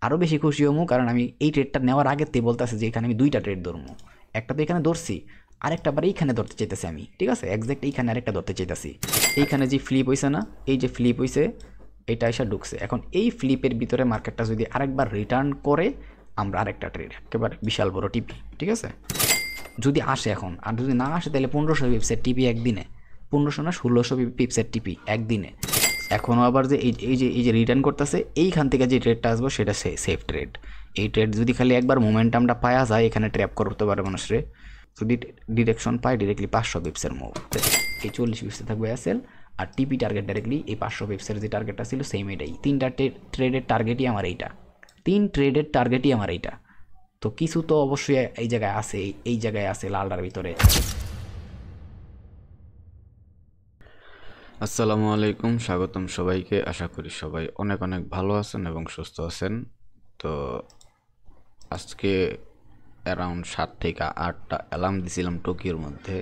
আরও বেশি খুশি হবো, কারণ আমি এই ট্রেডটা নেওয়ার আগেতেই বলতেছি যে এখানে আমি দুইটা ট্রেড ধরবো। একটা তো এখানে ধরছি, আরেকটা আবার এইখানে ধরতে চাইতেছি আমি, ঠিক আছে, একজ্যাক্ট এইখানে আরেকটা ধরতে চাইতেছি। এইখানে যে ফ্লিপ হয়েছে না, এই যে ফ্লিপ হয়েছে, এটা এসে ঢুকছে। এখন এই ফ্লিপের ভিতরে মার্কেটটা যদি আরেকবার রিটার্ন করে, আমরা আরেকটা ট্রেড একেবারে বিশাল বড় টিপি, ঠিক আছে, যদি আসে এখন। আর যদি না আসে তাহলে 1500 পিপসের টিপি একদিনে, 1500 না 1600 পিপসের টিপি একদিনে। এখনও আবার যে এই যে রিটার্ন করতেছে, এইখান থেকে যে ট্রেডটা আসবো সেটা সেফ ট্রেড। এই ট্রেড যদি খালি একবার মোমেন্টামটা পাওয়া যায়, এখানে ট্র্যাপ করতে পারে মানুষরে। যদি ডিরেকশন পায় ডিরেক্টলি 500 পিপসের মুভ, এই 40 পিপসে থাকবে এসএল। আর টিপি টার্গেট ডাইরেক্টলি এই 500 পিপসের যে টার্গেটটা ছিল সেম এটাই। তিনটা ট্রেডের টার্গেটই আমার এইটা, 3 ট্রেডের টার্গেটই আমার এইটা। তো কিছু তো অবশ্যই এই জায়গায় আছে, এই জায়গায় আছে লালটার ভিতরে। আসসালামু আলাইকুম, স্বাগতম সবাইকে। আশা করি সবাই অনেক অনেক ভালো আছেন এবং সুস্থ আছেন। তো আজকে অ্যারাউন্ড 7 থেকে 8টা অ্যালার্ম দিছিলাম টোকিওর মধ্যে।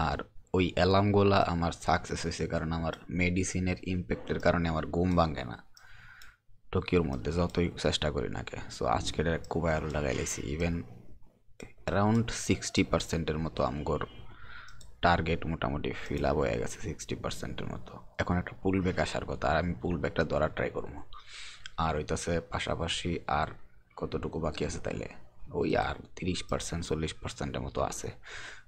আর ওই অ্যালার্মগুলো আমার সাকসেস হয়েছে, কারণ আমার মেডিসিনের ইম্প্যাক্টের কারণে আমার ঘুম ভাঙে না টোকিওর মধ্যে, যতই চেষ্টা করি না কে। সো আজকের খুব আরও লাগাই লাইছি। ইভেন অ্যারাউন্ড 60%-এর মতো আমগর টার্গেট মোটামুটি ফিল আপ হয়ে গেছে, 60%-এর মতো। এখন একটা পুল ব্যাক আসার কথা, আর আমি পুল ব্যাকটা ধরার ট্রাই করবো। আর হইতেছে পাশাপাশি আর কতটুকু বাকি আছে, তাইলে ওই আর 30%-40%-এর মতো আছে।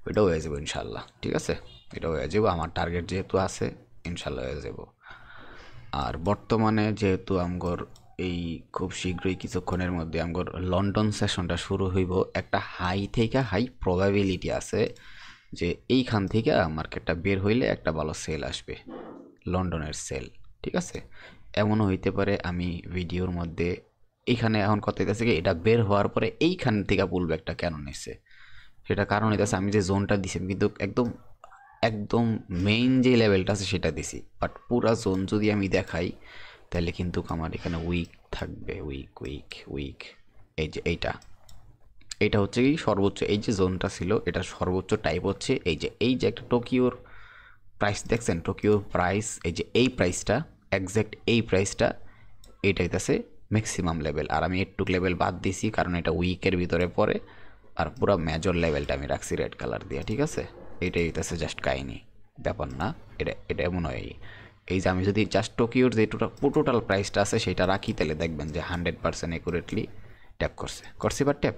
ওইটাও হয়ে যাবো ইনশাল্লাহ, ঠিক আছে, এটাও হয়ে যাবো। আমার টার্গেট যেহেতু আছে, ইনশাল্লাহ হয়ে যাবো। আর বর্তমানে যেহেতু আমগর এই খুব শীঘ্রই কিছুক্ষণের মধ্যে আমগর লন্ডন সেশনটা শুরু হইব, একটা হাই থেকে হাই প্রবাবিলিটি আছে যে এইখান থেকে মার্কেটটা বের হইলে একটা ভালো সেল আসবে, লন্ডনের সেল, ঠিক আছে। এমনও হইতে পারে আমি ভিডিওর মধ্যে এইখানে এখন কথা হইতেছে কি, এটা বের হওয়ার পরে এইখান থেকে পুলব্যাকটা কেন নিচ্ছে, সেটা কারণ হইতেছে আমি যে জোনটা দিছি, আমি কিন্তু একদম একদম মেইন যে লেভেলটা আছে সেটা দিছি। বাট পুরা জোন যদি আমি দেখাই, তাহলে কিন্তু আমার এখানে উইক থাকবে, উইক উইক উইক। এই যে এইটা, এটা হচ্ছে কি সর্বোচ্চ, এই যে জোনটা ছিল এটা সর্বোচ্চ টাইপ হচ্ছে এই যে একটা টোকিওর প্রাইস দেখছেন, টোকিওর প্রাইস, এই যে এই প্রাইসটা, একজ্যাক্ট এই প্রাইসটা, এইটা হইতেছে ম্যাক্সিমাম লেভেল। আর আমি একটু লেভেল বাদ দিছি কারণ এটা উইকের ভিতরে পড়ে। আর পুরো মেজর লেভেলটা আমি রাখছি রেড কালার দিয়ে, ঠিক আছে। এইটাই হইতেছে জাস্ট কাহিনি, ব্যাপার না। এটা এমন হয়, এই যে আমি যদি জাস্ট টোকিওর যে টোটাল প্রাইসটা আছে সেটা রাখি, তাহলে দেখবেন যে 100% একুরেটলি ট্যাপ করছে বা ট্যাপ।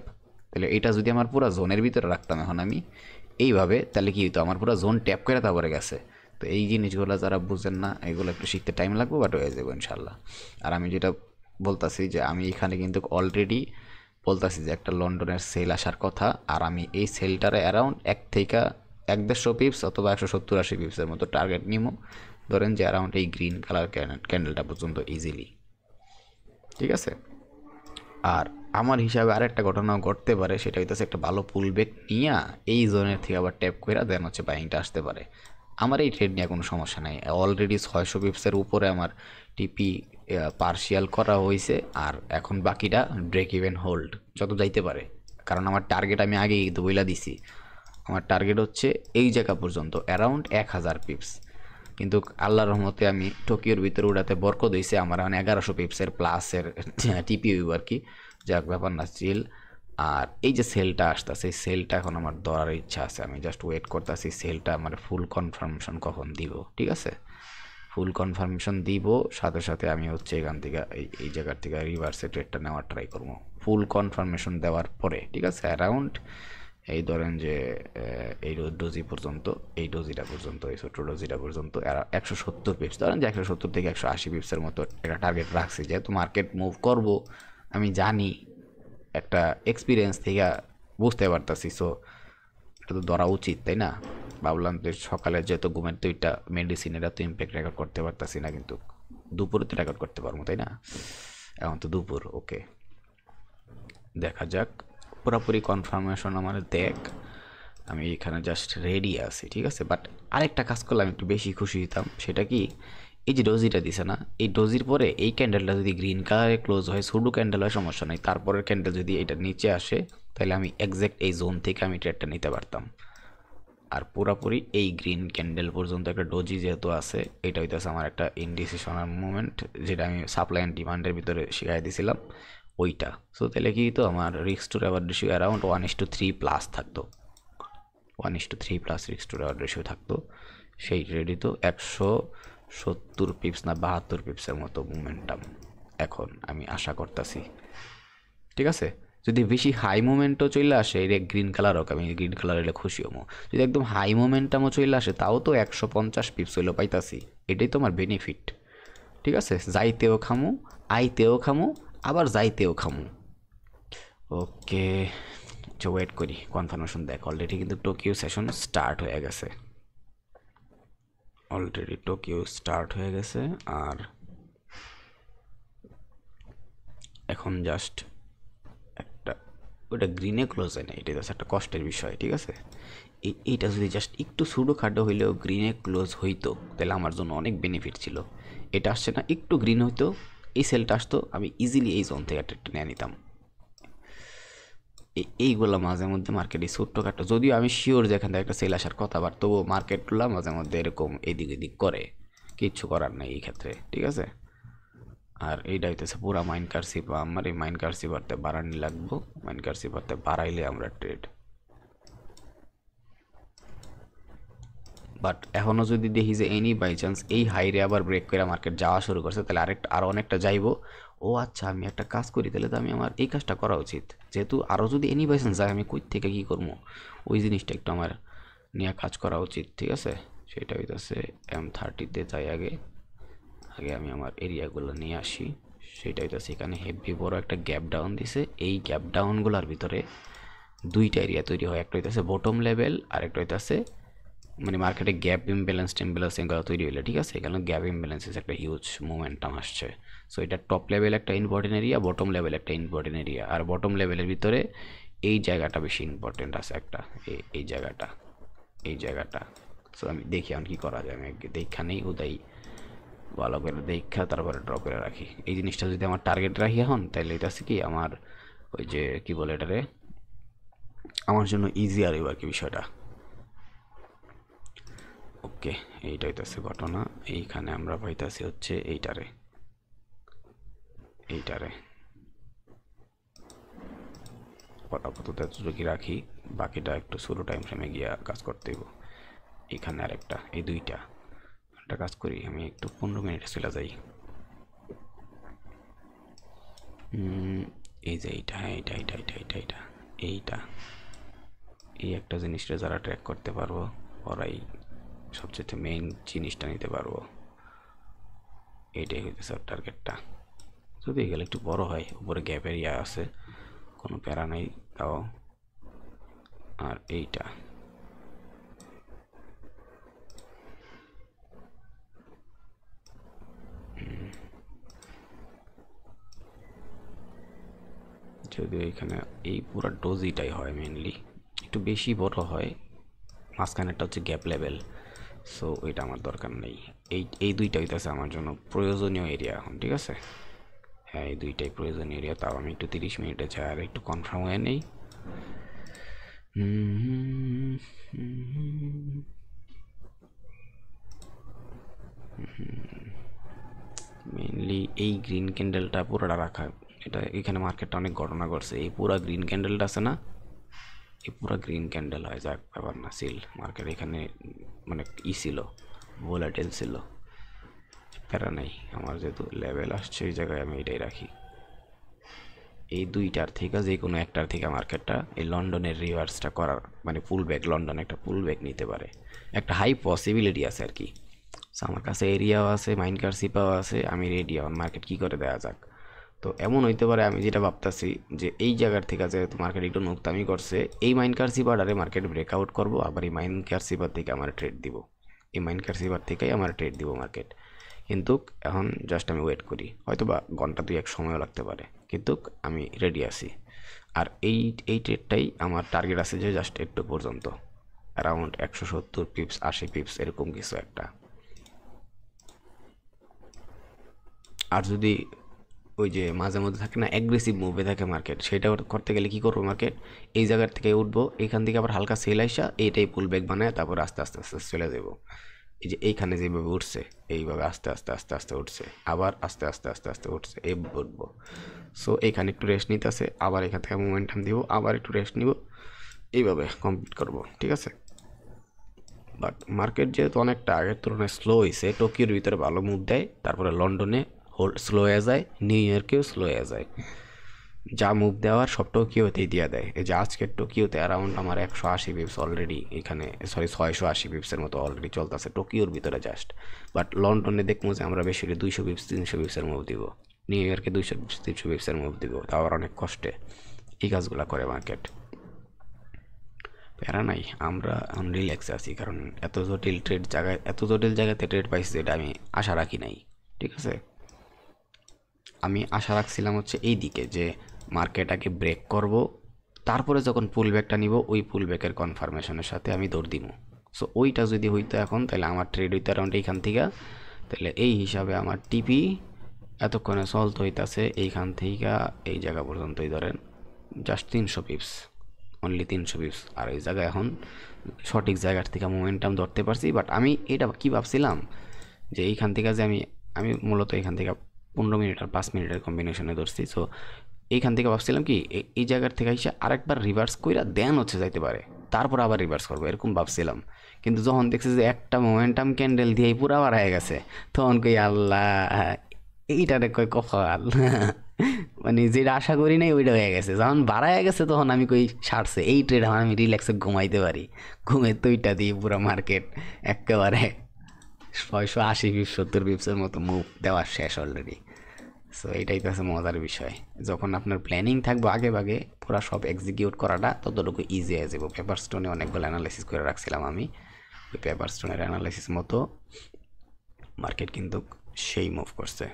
তাহলে এটা যদি আমার পুরো জোনের ভিতরে রাখতাম এখন আমি এইভাবে, তাহলে কি হতো, আমার পুরো জোন ট্যাপ করে তারপরে গেছে। তো এই জিনিসগুলো যারা বুঝেন না, এগুলো একটু শিখতে টাইম লাগবে, বাট হয়ে যাবো ইনশাল্লাহ। আর আমি যেটা বলতাছি যে আমি এখানে কিন্তু অলরেডি বলতাছি যে একটা লন্ডনের সেল আসার কথা, আর আমি এই সেলটারে অ্যারাউন্ড 1 থেকে 150 পিপস অথবা 170-80 পিপসের মতো টার্গেট নিব। ধরেন যে অ্যারাউন্ড এই গ্রিন কালার ক্যান্ডেলটা পর্যন্ত ইজিলি, ঠিক আছে। আর আমার হিসাবে আরেকটা ঘটনাও ঘটতে পারে, সেটা হইতেছে একটা ভালো পুল ব্যাক নিয়ে এই জোনের থেকে আবার ট্যাপ করে দেন হচ্ছে বাইংটা আসতে পারে। আমার এই ট্রেড নিয়ে কোনো সমস্যা নাই, অলরেডি 600 পিপসের উপরে আমার টিপি পার্শিয়াল করা হয়েছে। আর এখন বাকিটা ব্রেক ইভেন হোল্ড যত যাইতে পারে, কারণ আমার টার্গেট আমি আগেই তো বইলা দিছি। আমার টার্গেট হচ্ছে এই জায়গা পর্যন্ত অ্যারাউন্ড 1000 পিপস। কিন্তু আল্লাহর রহমতে আমি টোকিওর ভিতরে উড়াতে বরকত হয়েছে, আমার মানে 1100 পিপসের প্লাসের টিপি হইব আর কি, যাক ব্যাপার না, চিল। আর এই যে সেলটা আসতেছে, এই সেলটা এখন আমার ধরার ইচ্ছা আছে, আমি জাস্ট ওয়েট করতেছি সেলটা আমার ফুল কনফার্মেশন কখন দিব, ঠিক আছে। ফুল কনফার্মেশন দিব, সাথে সাথে আমি হচ্ছে এখান থেকে এই জায়গার থেকে রিভার্সে ট্রেডটা নেওয়ার ট্রাই করবো ফুল কনফার্মেশন দেওয়ার পরে, ঠিক আছে। অ্যারাউন্ড এই ধরেন যে এই ডোজি পর্যন্ত, এই ডোজিটা পর্যন্ত, এই ছোট্ট ডোজিটা পর্যন্ত 170 পিপস, ধরেন যে 170 থেকে 180 পিপসের মতো একটা টার্গেট রাখছি। যেহেতু মার্কেট মুভ করব আমি জানি, একটা এক্সপিরিয়েন্স থেকে বুঝতে পারতাছি, সো এটা তো ধরা উচিত, তাই না। ভাবলাম যে সকালে যেহেতু ঘুমের দুইটা মেডিসিন, এটা তো ইম্প্যাক্ট রেকর্ড করতে পারতাছি না, কিন্তু দুপুরে তো রেকর্ড করতে পারবো, তাই না। এখন তো দুপুর, ওকে, দেখা যাক। পুরোপুরি কনফার্মেশন আমার দেখ, আমি এখানে জাস্ট রেডি আছি, ঠিক আছে। বাট আরেকটা কাজ করলে আমি একটু বেশি খুশি হতাম, সেটা কি, এই যে ডোজিটা দিছে না, এই ডোজির পরে এই ক্যান্ডেলটা যদি গ্রিন কালারে ক্লোজ হয়, সুডু ক্যান্ডেল হয়, সমস্যা নেই, তারপরের ক্যান্ডেল যদি এটা নিচে আসে, তাহলে আমি এক্স্যাক্ট এই জোন থেকে আমি ট্রেডটা নিতে পারতাম। আর পুরাপুরি এই গ্রিন ক্যান্ডেল পর্যন্ত একটা ডোজি যেহেতু আছে, এটা হইতেছে আমার একটা ইনডিসিশনাল মুভমেন্ট, যেটা আমি সাপ্লাই অ্যান্ড ডিমান্ডের ভিতরে শিখাই দিয়েছিলাম। ওইটা। সো তাহলে কি তো আমার risk two reward ratio around 1:3+ থাকতো, 1:3+ রিস্ক টু রেওয়ার্ড রেশিও থাকতো। সেই ট্রেডই তো 170 পিপস না 72 পিপসের মতো মোমেন্টাম এখন আমি আশা করতেছি। ঠিক আছে, যদি বেশি হাই মোমেন্টও চলে আসে, এটা গ্রিন কালার হোক, আমি গ্রিন কালার এলে খুশি হবো। যদি একদম হাই মোমেন্টামও চলে আসে তাও তো 150 পিপস হইলেও পাইতাছি, এটাই তো আমার বেনিফিট। ঠিক আছে, যাইতেও খামু, আইতেও খামু, আবার যাইতেও খামু। ওকে, ওয়েট করি কনফার্মেশন দেখ। অলরেডি কিন্তু টোকিও সেশন স্টার্ট হয়ে গেছে, অলরেডি টোকিও স্টার্ট হয়ে গেছে। আর এখন জাস্ট একটা ওটা গ্রিনে ক্লোজ হয় না, এটা জাস্ট একটা কষ্টের বিষয়। ঠিক আছে, এইটা যদি জাস্ট একটু সুডো খাটো হইলেও গ্রিনে ক্লোজ হইতো তাহলে আমার জন্য অনেক বেনিফিট ছিল। এটা আসছে না, একটু গ্রিন হইতো, এই সেলটা আসতো, আমি ইজিলি এই জোন থেকে একটা নিয়ে নিতাম। এইগুলো মাঝে মধ্যে মার্কেটে ছোট্টখাটো, যদিও আমি শিওর যে এখান থেকে একটা সেল আসার কথা, বাট তবুও মার্কেটগুলো মাঝে মধ্যে এরকম এদিক এদিক করে, কিচ্ছু করার নেই এই ক্ষেত্রে। ঠিক আছে, আর এইটা হইতেছে পুরা মাইনকার সিপা। আমার এই মাইনকার সিপারতে বাড়ানি লাগবো, মাইনকার সিপারতে বাড়াইলে আমরা ট্রেড। বাট এখনও যদি দেখি যে এনি বাই চান্স এই হাইরে আবার ব্রেক করে মার্কেট যাওয়া শুরু করছে, তাহলে আরও অনেকটা যাইবো। ও আচ্ছা, আমি একটা কাজ করি, তাহলে তো আমি আমার এই কাজটা করা উচিত, যেহেতু আরও যদি এনি বাই চান্স যায় আমি কই থেকে কী করবো, ওই জিনিসটা একটু আমার নিয়ে কাজ করা উচিত। ঠিক আছে, সেটা হইতেছে M30-তে যাই আগে, আগে আমি আমার এরিয়াগুলো নিয়ে আসি। সেটা হইতেছে এখানে হেভি বড় একটা গ্যাপ ডাউন দিছে, এই গ্যাপ ডাউনগুলোর ভিতরে দুইটা এরিয়া তৈরি হয়, একটা হইতেছে বটম লেভেল আর একটা হইতেছে মানে মার্কেটে গ্যাপ ইমব্যালেন্স টেমব্যালেন্স এগুলো তৈরি হইলে। ঠিক আছে, এখানে গ্যাপ ইমব্যালেন্সেস একটা হিউজ মোমেন্টাম আসছে। সো এটা টপ লেভেল একটা ইম্পর্টেন্ট এরিয়া, বটম লেভেল একটা ইম্পর্টেন্ট এরিয়া, আর বটম লেভেলের ভিতরে এই জায়গাটা বেশি ইম্পর্টেন্ট আছে একটা, এই জায়গাটা, এই জায়গাটা। সো আমি দেখি এখন কী করা যায়, আমি দেখানেই উদয় ভালো করে দেখা তারপরে ড্র করে রাখি। এই জিনিসটা যদি আমার টার্গেট রাখি এখন, তাহলে এটা কি আমার ওই যে কি বলে এটারে, আমার জন্য ইজি আর কি বিষয়টা। ওকে, এইটা হইতেছে ঘটনা। এইখানে আমরা পাইতেছি হচ্ছে এইটারে, এইটারে আপাতত এতটুকু রাখি, বাকিটা একটু ছোটো টাইম ফ্রেমে গিয়া কাজ করতে হইব। এখানে আরেকটা, এই দুইটা একটা কাজ করি, আমি একটু 15 মিনিটে চলে যাই। এই যে এইটা, হ্যাঁ এইটা এইটা এইটা এইটা এইটা এইটা এই একটা জিনিসটা যারা ট্র্যাক করতে পারবো ওরাই সবচেয়ে মেইন জিনিসটা নিতে পারবো। এইটাই হইতেছে টার্গেটটা। যদি এগুলো একটু বড় হয়, উপরে গ্যাপ এরিয়া আছে, কোনো প্যারা নেই তাও। আর এইটা যদিও এখানে এই পুরো ডোজিটাই হয় মেনলি, একটু বেশি বড় হয়, মাঝখানেরটা হচ্ছে গ্যাপ লেভেল। সো এটা আমার দরকার নেই। এই দুইটা হইতেছে আমার জন্য প্রয়োজনীয় এরিয়া এখন। ঠিক আছে, হ্যাঁ এই দুইটাই প্রয়োজনীয় এরিয়া। তাও আমি একটু 30 মিনিটে চাই আর একটু কনফার্ম হয়ে নেই। মেইনলি এই গ্রিন ক্যান্ডেলটা পুরোটা রাখা, এটা এখানে মার্কেটটা অনেক ঘটনা ঘটছে। এই পুরো গ্রিন ক্যান্ডেলটা আছে না, এই পুরো গ্রিন ক্যান্ডেল হয়, যাক ব্যাপার না, সিল মার্কেট এখানে মানে ছিল, ভোলাটাইল ছিল, প্যারা নেই। আমার যেহেতু লেভেল আসছে এই জায়গায় আমি এটাই রাখি। এই দুইটার থেকে যে কোনো একটার থেকে মার্কেটটা এই লন্ডনের রিভার্সটা করার মানে পুল ব্যাক, লন্ডন একটা পুল ব্যাক নিতে পারে, একটা হাই পসিবিলিটি আছে আর কি। আমার কাছে এরিয়াও আছে, মাইনকার সিপাও আছে, আমি রেডি। এখন মার্কেট কী করে দেওয়া যাক। তো এমন হইতে পারে, আমি যেটা ভাবতেছি যে এই জায়গার থেকে যেহেতু মার্কেট একটু নুকতামি করছে, এই মাইনকার সিপারে মার্কেট ব্রেকআউট করবো, আবার এই মাইনকার সিপার থেকে আমার ট্রেড দিব, এই মাইনকার সিপার থেকেই আমার ট্রেড দিব মার্কেট। কিন্তু এখন জাস্ট আমি ওয়েট করি, হয়তো বা ঘন্টা 2-1 সময়ও লাগতে পারে, কিন্তু আমি রেডি আছি। আর এই ট্রেডটাই আমার টার্গেট আছে যে জাস্ট একটু পর্যন্ত অ্যারাউন্ড 170 পিপস 80 পিপস এরকম কিছু একটা। আর যদি ওই যে মাঝে মধ্যে থাকে না অ্যাগ্রেসিভ মুভে থাকে মার্কেট, সেটা করতে গেলে কী করবো, মার্কেট এই জায়গার থেকে উঠবো, এখান থেকে আবার হালকা সেল আইসা এইটাই পুল ব্যাক বানায় তারপর আস্তে আস্তে আস্তে চলে যাবো। এই যে এইখানে যেভাবে উঠছে এইভাবে আস্তে আস্তে আস্তে আস্তে উঠছে, আবার আস্তে আস্তে আস্তে আস্তে উঠছে, এইভাবে উঠবো। সো এইখানে একটু রেস্ট নিতেছে, আবার এখান থেকে মোমেন্টাম দিব, আবার একটু রেস্ট নিব, এইভাবে কমপ্লিট করব, ঠিক আছে। বাট মার্কেট যেহেতু অনেকটা আগের তুলনায় স্লো হয়েছে, টোকিওর ভিতরে ভালো মুভ দেয়, তারপরে লন্ডনে হোল্ড স্লো হয়ে যায়, নিউ ইয়র্কেও স্লো হয়ে যায়, যা মুভ দেওয়ার সব টোকিওতেই দিয়ে দেয়। এই যে আজকের টোকিওতে অ্যারাউন্ড আমার 180 পিপস অলরেডি এখানে, সরি 680 পিপসের মতো অলরেডি চলতেছে টোকিওর ভিতরে জাস্ট। বাট লন্ডনে দেখবো যে আমরা বেশি 200 পিপস 300 পিপসের মুভ দিব, নিউ ইয়র্কে 200 পিপস 300 পিপসের মুভ দিব, তাও আবার অনেক কষ্টে। এই কাজগুলো করে মার্কেট। প্যারা নাই, আমরা এখন রিল্যাক্সে আছি, কারণ এত জটিল জায়গাতে ট্রেড পাইছি যেটা আমি আশা রাখি নাই, ঠিক আছে। আমি আশা রাখছিলাম হচ্ছে এই দিকে যে মার্কেট আগে ব্রেক করব, তারপরে যখন পুল ব্যাকটা নিব ওই পুল ব্যাকের কনফার্মেশনের সাথে আমি দৌড় দিব। সো ওইটা যদি হইতো এখন, তাহলে আমার ট্রেড হইতো অ্যারাউন্ড এইখান থেকে, তাহলে এই হিসাবে আমার টিপি এতক্ষণে চলতে হইতাছে এইখান থেকে এই জায়গা পর্যন্তই, ধরেন জাস্ট 300 পিপস, অনলি 300 পিপস। আর এই জায়গায় এখন সঠিক জায়গার থেকে মোমেন্টাম ধরতে পারছি। বাট আমি এটা কী ভাবছিলাম যে এইখান থেকে যে আমি মূলত এখান থেকে 15 মিনিট আর 5 মিনিটের কম্বিনেশনে ধরছি। সো এইখান থেকে ভাবছিলাম কি এই জায়গার থেকে এসে আরেকবার রিভার্স কইরা দেন হচ্ছে যাইতে পারে, তারপর আবার রিভার্স করবো, এরকম ভাবছিলাম। কিন্তু যখন দেখছি যে একটা মোমেন্টাম ক্যান্ডেল দিয়েই পুরা বাড়ায় গেছে, তখন কই আল্লাহ, এইটারে কই কপাল। মানে যেটা আশা করি নাই ওইটা হয়ে গেছে, যখন বাড়ায় গেছে তখন আমি কই সারছে এই ট্রেড, এখন আমি রিল্যাক্সে ঘুমাইতে পারি। ঘুমের তো ওইটা দিয়ে পুরো মার্কেট একেবারে 680 পিপস 70 পিপসের মতো মুভ দেওয়া শেষ অলরেডি। সো এইটাই তো আছে মজার বিষয়, যখন আপনার প্ল্যানিং থাকবে আগে ভাগে পুরো সব এক্সিকিউট করাটা ততটুকু ইজি হয়ে যাবো। পেপার স্টোনে অনেকগুলো অ্যানালাইসিস করে রাখছিলাম আমি, ওই পেপার স্টোনের অ্যানালাইসিস মতো মার্কেট কিন্তু সেই মুভ করছে।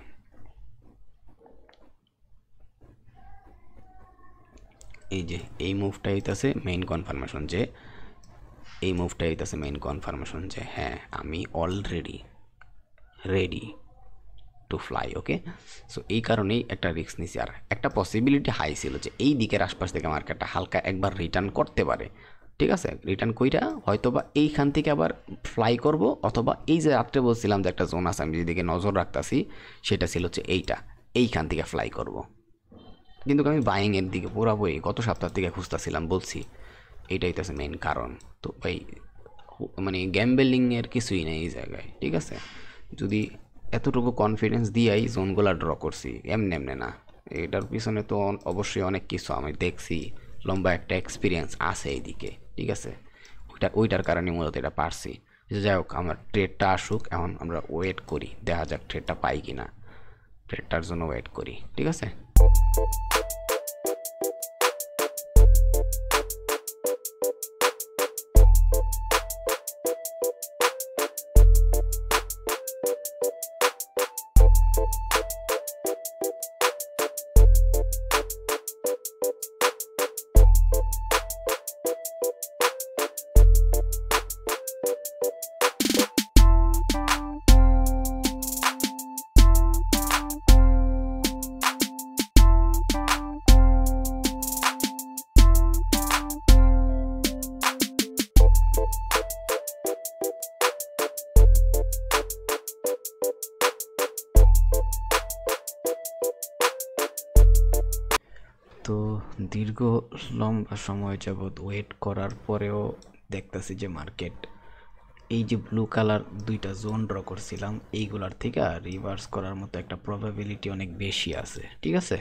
এই যে এই মুভটা হইতেছে মেইন কনফার্মেশন যে হ্যাঁ আমি already ready to fly, okay. So এই কারণেই একটা রিস্ক নিছি। আর একটা পসিবিলিটি হাই ছিল যে এই দিকের আশপাশ থেকে মার্কেটটা হালকা একবার রিটার্ন করতে পারে, ঠিক আছে। রিটার্ন কইরা হয়তো বা এইখান থেকে আবার ফ্লাই করব, অথবা এই যে রাত্রে বলছিলাম যে একটা জোন আছে আমি যেদিকে নজর রাখতেছি, সেটা ছিল হচ্ছে এইখান থেকে ফ্লাই করব। কিন্তু আমি বাইংয়ের দিকে পুরাপুরি গত সপ্তাহ থেকে খুঁজতেছিলাম, বলছি এইটাই তো আছে মেইন কারণ। তো ভাই মানে গ্যাম্বেলিংয়ের কিছুই নেই এই জায়গায়, ঠিক আছে। যদি এতটুকু কনফিডেন্স দিয়েই জোনগুলো ড্র করছি, এমনি না, এটার পিছনে তো অবশ্যই অনেক কিছু আমি দেখছি, লম্বা একটা এক্সপিরিয়েন্স আছে এইদিকে, ঠিক আছে। ওইটার কারণে মূলত এটা পারছি। যাই হোক, আমার ট্রেডটা আসুক, এখন আমরা ওয়েট করি, দেখা যাক ট্রেডটা পাই কিনা, ট্রেডটার জন্য ওয়েট করি, ঠিক আছে। তো দীর্ঘ লম্বা সময় যাবৎ ওয়েট করার পরেও দেখতেছি যে মার্কেট এই যে ব্লু কালার দুইটা জোন ড্র করছিলাম এইগুলার থেকে রিভার্স করার মতো একটা প্রবাবিলিটি অনেক বেশি আছে, ঠিক আছে।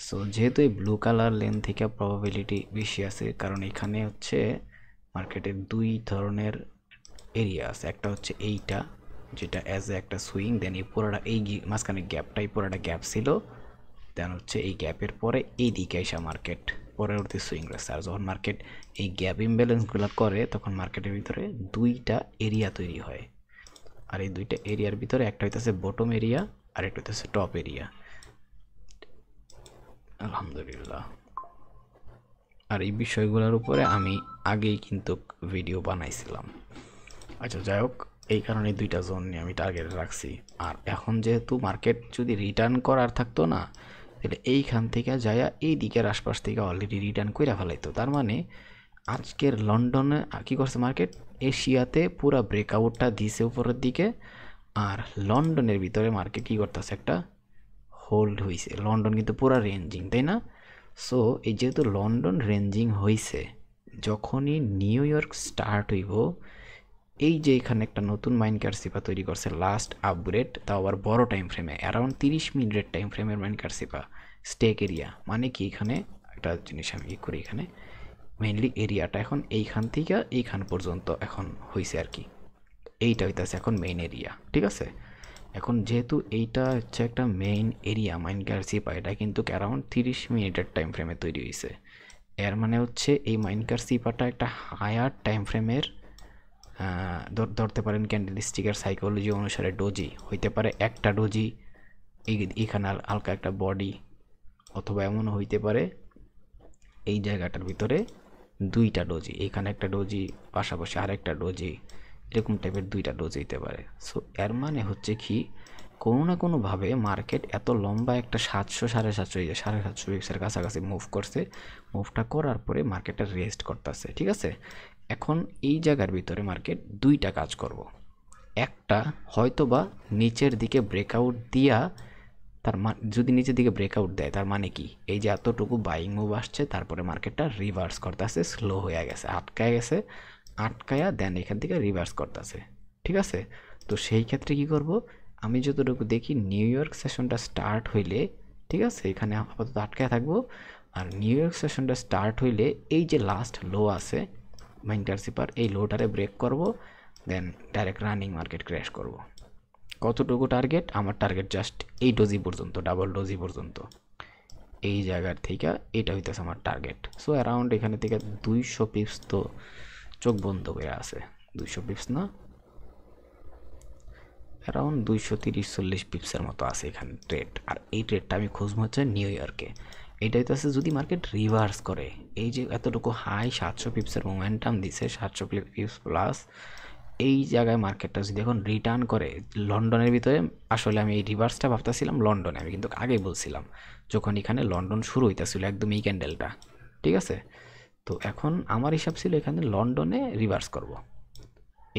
সো যেহেতু এই ব্লু কালার লেন থেকে প্রবাবিলিটি বেশি আছে, কারণ এখানে হচ্ছে মার্কেটের দুই ধরনের এরিয়া আছে। একটা হচ্ছে এইটা, যেটা অ্যাজ এ একটা সুইং, দেন এই পুরোটা এই মাঝখানে গ্যাপটাই পুরোটা গ্যাপ ছিল, দেন হচ্ছে এই গ্যাপের পরে এই দিকে এসে মার্কেট পরবর্তী সুইং রয়েছে। আর যখন মার্কেট এই গ্যাপ ইমব্যালেন্সগুলো করে তখন মার্কেটের ভিতরে দুইটা এরিয়া তৈরি হয়। আর এই দুইটা এরিয়ার ভিতরে একটা হইতেছে বটম এরিয়া আর একটা হইতেছে টপ এরিয়া, আলহামদুলিল্লাহ। আর এই বিষয়গুলোর উপরে আমি আগেই কিন্তু ভিডিও বানাইছিলাম। আচ্ছা যাই হোক, এই কারণে দুইটা জোন নিয়ে আমি টার্গেট রাখছি। আর এখন যেহেতু মার্কেট যদি রিটার্ন করার থাকতো না, তাহলে এইখান থেকে যায়া এই দিকের আশপাশ থেকে অলরেডি রিটার্ন করে ফেলাইতো। তার মানে আজকের লন্ডনে কী করছে মার্কেট, এশিয়াতে পুরা ব্রেকআউটটা দিছে উপরের দিকে, আর লন্ডনের ভিতরে মার্কেট কী করতেছে, একটা হোল্ড হয়েছে। লন্ডন কিন্তু পুরা রেঞ্জিং, তাই না? সো এই যেহেতু লন্ডন রেঞ্জিং হয়েছে, যখনই নিউ ইয়র্ক স্টার্ট হইব, এই যে এখানে একটা নতুন মাইনকার্সিপা তৈরি করছে, লাস্ট আপগ্রেড, তাও আবার বড় টাইম ফ্রেমে, অ্যারাউন্ড 30 মিনিটের টাইম ফ্রেমের মাইনকার্সিপা স্টেক এরিয়া। মানে কি, এখানে একটা জিনিস আমি করি, এখানে মেইনলি এরিয়াটা এখন এইখান থেকে এইখান পর্যন্ত এখন হয়েছে আর কি, এইটা হইতেছে এখন মেইন এরিয়া, ঠিক আছে? এখন যেহেতু এইটা হচ্ছে একটা মেইন এরিয়া মাইনকার্সিপা, এটা কিন্তু অ্যারাউন্ড 30 মিনিটের টাইম ফ্রেমে তৈরি হয়েছে। এর মানে হচ্ছে এই মাইনকার্সিপাটা একটা হায়ার টাইম ফ্রেমের, ধরতে পারেন ক্যান্ডেলস্টিকের সাইকোলজি অনুসারে ডোজি হইতে পারে একটা ডোজি, এখানে হালকা একটা বডি, অথবা এমনও হইতে পারে এই জায়গাটার ভিতরে দুইটা ডোজি, এখানে একটা ডোজি পাশাপাশি আরেকটা ডোজি, এরকম টাইপের দুইটা ডোজ হইতে পারে। সো এর মানে হচ্ছে কি, কোনো না কোনোভাবে মার্কেট এত লম্বা একটা 700 সাড়ে সাতশো পিক্সের কাছাকাছি মুভ করছে। মুভটা করার পরে মার্কেটটা রেস্ট করতেছে, ঠিক আছে? এখন এই জায়গার ভিতরে মার্কেট দুইটা কাজ করব। একটা হয়তোবা নিচের দিকে ব্রেকআউট দিয়া, যদি নিচের দিকে ব্রেকআউট দেয় তার মানে কি, এই যে এতটুকু বাইং মুভ আসছে, তারপরে মার্কেটটা রিভার্স করতেছে, স্লো হয়ে গেছে, আটকায় গেছে, আটকায়া দেন এখান থেকে রিভার্স করতেছে, ঠিক আছে? তো সেই ক্ষেত্রে কি করব, আমি যতটুকু দেখি নিউ ইয়র্ক সেশনটা স্টার্ট হইলে, ঠিক আছে, এখানে আপাতত আটকায় থাকবো। আর নিউ ইয়র্ক সেশনটা স্টার্ট হইলে এই যে লাস্ট লো আছে মাইনকার্সিপার, এই লোটারে ব্রেক করব, দেন ডাইরেক্ট রানিং মার্কেট ক্র্যাশ করব। কতটুকু টার্গেট? আমার টার্গেট জাস্ট এই ডোজি পর্যন্ত, ডাবল ডোজি পর্যন্ত, এই জায়গার থেকে এটা হইতেছে আমার টার্গেট। সো অ্যারাউন্ড এখানে থেকে 200 পিপস তো চোখ বন্ধ হয়ে আছে, 200 পিপস না, অ্যারাউন্ড 230-40 পিপসের মতো আছে এখানে ট্রেড। আর এই ট্রেডটা আমি খুঁজবো হচ্ছে নিউ ইয়র্কে। এইটা হইতেছে যদি মার্কেট রিভার্স করে, এই যে এতটুকু হাই 700 পিপসের মোমেন্টাম দিছে, 700 পিপস প্লাস, এই জায়গায় মার্কেটটা যদি এখন রিটার্ন করে লন্ডনের ভিতরে, আসলে আমি এই রিভার্সটা ভাবতেছিলাম লন্ডনে, আমি কিন্তু আগেই বলছিলাম যখন এখানে লন্ডন শুরু হইতেছিল একদম এই ক্যান্ডেলটা, ঠিক আছে? তো এখন আমার হিসাব ছিল এখানে লন্ডনে রিভার্স করব,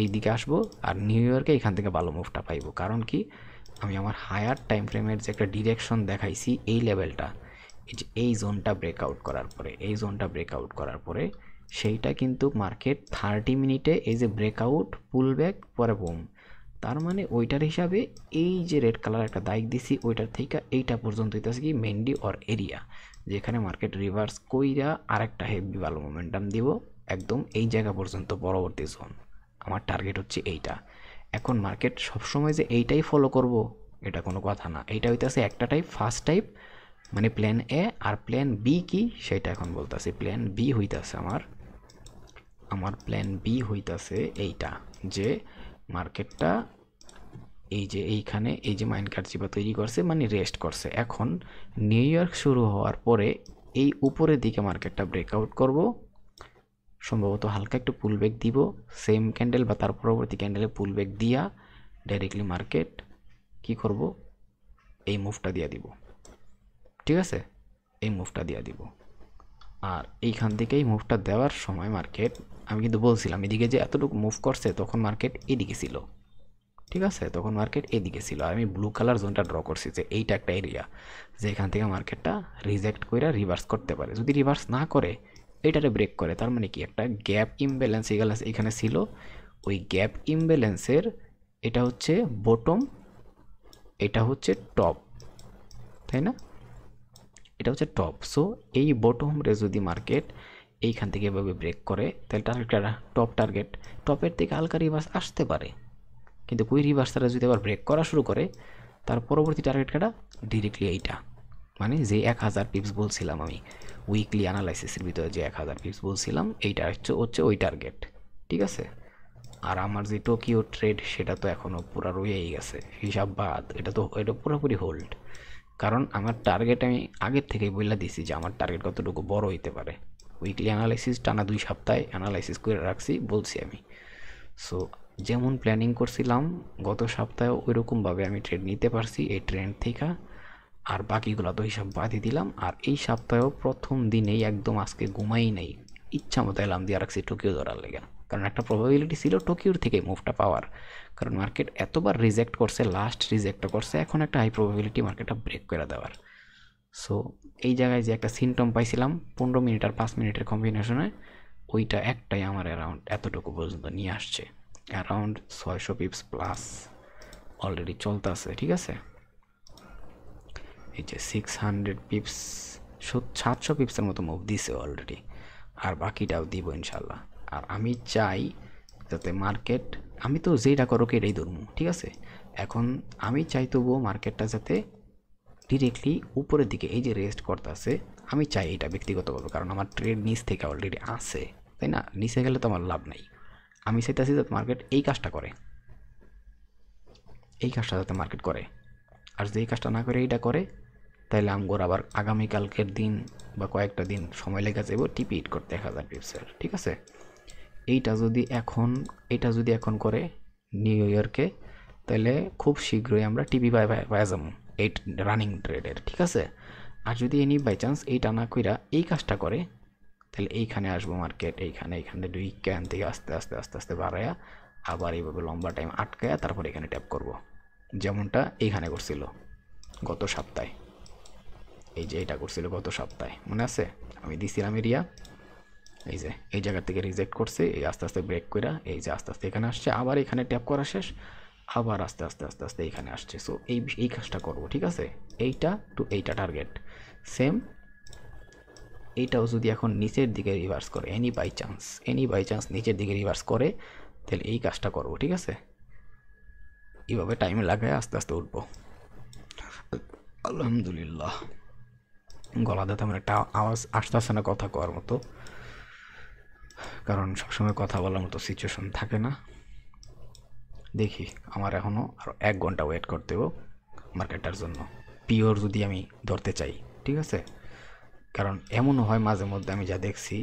এই দিকে আসবো, আর নিউ ইয়র্কে এখান থেকে ভালো মুভটা পাইবো। কারণ কি, আমি আমার হায়ার টাইম ফ্রেমের যে একটা ডিরেকশন দেখাইছি, এই লেভেলটা, এই যে এই জোনটা ব্রেকআউট করার পরে, এই জোনটা ব্রেকআউট করার পরে সেইটা কিন্তু মার্কেট 30 মিনিটে এই যে ব্রেকআউট পুলব্যাক পরে বুম, তার মানে ওইটার হিসাবে এই যে রেড কালার একটা দাগ দিছি, ওইটার থেকে এইটা পর্যন্ত হইতেছে কি মেন্ডি অর এরিয়া, যেখানে মার্কেট রিভার্স কইরা আরেকটা হেভি ভালো মোমেন্টাম দিব একদম এই জায়গা পর্যন্ত, পরবর্তী জোন। আমার টার্গেট হচ্ছে এইটা। এখন মার্কেট সবসময় যে এইটাই ফলো করব এটা কোনো কথা না, এইটা হইতেছে একটা টাইপ, ফার্স্ট টাইপ, মানে প্ল্যান এ। আর প্ল্যান বি কি সেটা এখন বলতেছি। প্ল্যান বি হইতেছে আমার প্ল্যান বি হইতেছে এইটা, যে মার্কেটটা এই যে এইখানে এই যে মাইনকার্সিপা তৈরি করছে, মানে রেস্ট করছে, এখন নিউ ইয়র্ক শুরু হওয়ার পরে এই উপরের দিকে মার্কেটটা ব্রেকআউট করব, সম্ভবত হালকা একটু পুলব্যাক দিব, সেম ক্যান্ডেল বা তার পরবর্তী ক্যান্ডেলে পুলব্যাক দিয়া ডাইরেক্টলি মার্কেট কি করব, এই মুভটা দিয়ে দিব, ঠিক আছে? এই মুভটা দিয়ে দিব। আর এইখান থেকে এই মুভটা দেওয়ার সময় মার্কেট, আমি কিন্তু বলছিলাম এদিকে যে এতটুকু মুভ করছে, তখন মার্কেট এদিকে ছিল, ঠিক আছে? তখন মার্কেট এদিকে ছিল, আর আমি ব্লু কালার জোনটা ড্র করছি যে এইটা একটা এরিয়া, যে এখান থেকে মার্কেটটা রিজেক্ট করে রিভার্স করতে পারে। যদি রিভার্স না করে, এটারে ব্রেক করে, তার মানে কি একটা গ্যাপ ইমব্যালেন্স এখানে ছিল, ওই গ্যাপ ইমব্যালেন্সের এটা হচ্ছে বটম, এটা হচ্ছে টপ, তাই না? এটা হচ্ছে টপ। সো এই বটম রে যদি মার্কেট এইখান থেকে এভাবে ব্রেক করে, তাহলে টার্গেটটা টপ টার্গেট, টপের থেকে হালকা রিভার্স আসতে পারে, কিন্তু ওই রিভার্সারটা যদি আবার ব্রেক করা শুরু করে, তার পরবর্তী টার্গেটটা ডিরেক্টলি এইটা, মানে যে 1000 পিপস বলছিলাম আমি উইকলি অ্যানালাইসিসের ভিতরে, যে 1000 পিপস বলছিলাম, এইটা হচ্ছে ওই টার্গেট, ঠিক আছে? আর আমার যে টোকিও ট্রেড, সেটা তো এখনও পুরো রয়েই গেছে, হিসাব বাদ, এটা পুরোপুরি হোল্ড। কারণ আমার টার্গেট আমি আগের থেকেই বলে দিছি যে আমার টার্গেট কতটুকু বড় হইতে পারে। উইকলি অ্যানালাইসিস টানা 2 সপ্তাহে অ্যানালাইসিস করে রাখছি, বলছি আমি। সো যেমন প্ল্যানিং করছিলাম গত সপ্তাহে, ওইরকমভাবে আমি ট্রেড নিতে পারছি এই ট্রেন্ড থেকে। আর বাকিগুলো তো হিসাব বাদই দিলাম। আর এই সপ্তাহেও প্রথম দিনেই একদম আজকে ঘুমাই নেই, ইচ্ছা মতো এলাম দিয়ে রাখছি টোকিও ধরার লেগে। কারণ একটা প্রবাবিলিটি ছিল টোকিওর থেকে মুভটা পাওয়ার, কারণ মার্কেট এতবার রিজেক্ট করছে, লাস্ট রিজেক্টটা করছে, এখন একটা হাই প্রবাবিলিটি মার্কেটটা ব্রেক করে দেওয়ার। সো এই জায়গায় যে একটা সিমটম পাইছিলাম 15 মিনিট আর 5 মিনিটের কম্বিনেশনে, ওইটা একটাই আমার অ্যারাউন্ড এতটুকু পর্যন্ত নিয়ে আসছে, অ্যারাউন্ড 600 পিপস প্লাস অলরেডি চলতেছে। ঠিক আছে, এই যে 600 পিপস 700 পিপসের মতো মুভ দিছে অলরেডি, আর বাকিটাও দিব ইনশাল্লাহ। আর আমি চাই যাতে মার্কেট, আমি তো যেটা করোকে এটাই ধরবো, ঠিক আছে। এখন আমি চাই তবুও মার্কেটটা যাতে ডিরেক্টলি উপরের দিকে এই যে রেস্ট করতেছে, আমি চাই এটা ব্যক্তিগতভাবে, কারণ আমার ট্রেড নিচ থেকে অলরেডি আছে, তাই না? নিচে গেলে তো আমার লাভ নাই। আমি চাইতেছি যাতে মার্কেট এই কাজটা করে, এই কাজটা যাতে মার্কেট করে, আর যে এই কাজটা না করে এইটা করে, তাহলে আমগোর আবার আগামীকালকের দিন বা কয়েকটা দিন সময় লেগে যাবো টিপি হিট করতে 1000 পিপসের। ঠিক আছে, এইটা যদি এখন করে নিউ ইয়র্কে, তাহলে খুব শীঘ্রই আমরা টিপি পাই যাবো 8 রানিং ট্রেডের। ঠিক আছে, আর যদি এনি বাই চান্স এইটা না কইরা এই কাজটা করে, তাহলে এইখানে আসবো মার্কেট, এইখানে দুই ক্যান থেকে আস্তে আস্তে আস্তে আস্তে বাড়ায়া আবার এইভাবে লম্বা টাইম আটকায়া তারপর এখানে ট্যাপ করব, যেমনটা এইখানে করছিল গত সপ্তাহে। এই যে এটা করছিল গত সপ্তাহে, মনে আছে? আমি দিছিলাম এরিয়া, এই যে এই জায়গা থেকে রিজেক্ট করছে, এই আস্তে আস্তে ব্রেক করে এই যে আস্তে আস্তে এখানে আসছে, আবার এখানে ট্যাপ করা শেষ, আবার আস্তে আস্তে আস্তে আস্তে এইখানে আসছে। সো এই কাজটা করবো। ঠিক আছে, এইটা টু এইটা টার্গেট সেম। এইটাও যদি এখন নিচের দিকে রিভার্স করে, এনি বাই চান্স নিচের দিকে রিভার্স করে, তাহলে এই কাজটা করবো। ঠিক আছে, এইভাবে টাইমে লাগায় আস্তে আস্তে উঠবো। আলহামদুলিল্লাহ, গলাতে তেমন একটা আওয়াজ আসতেছে না কথা কওয়ার মতো, কারণ সবসময় কথা বলার মতো সিচুয়েশন থাকে না। দেখি, আমার এখনও আরও 1 ঘন্টা ওয়েট করতে হবে মার্কেটটার জন্য, পিওর যদি আমি ধরতে চাই। ঠিক আছে, কারণ এমনও হয় মাঝে মধ্যে আমি যা দেখছি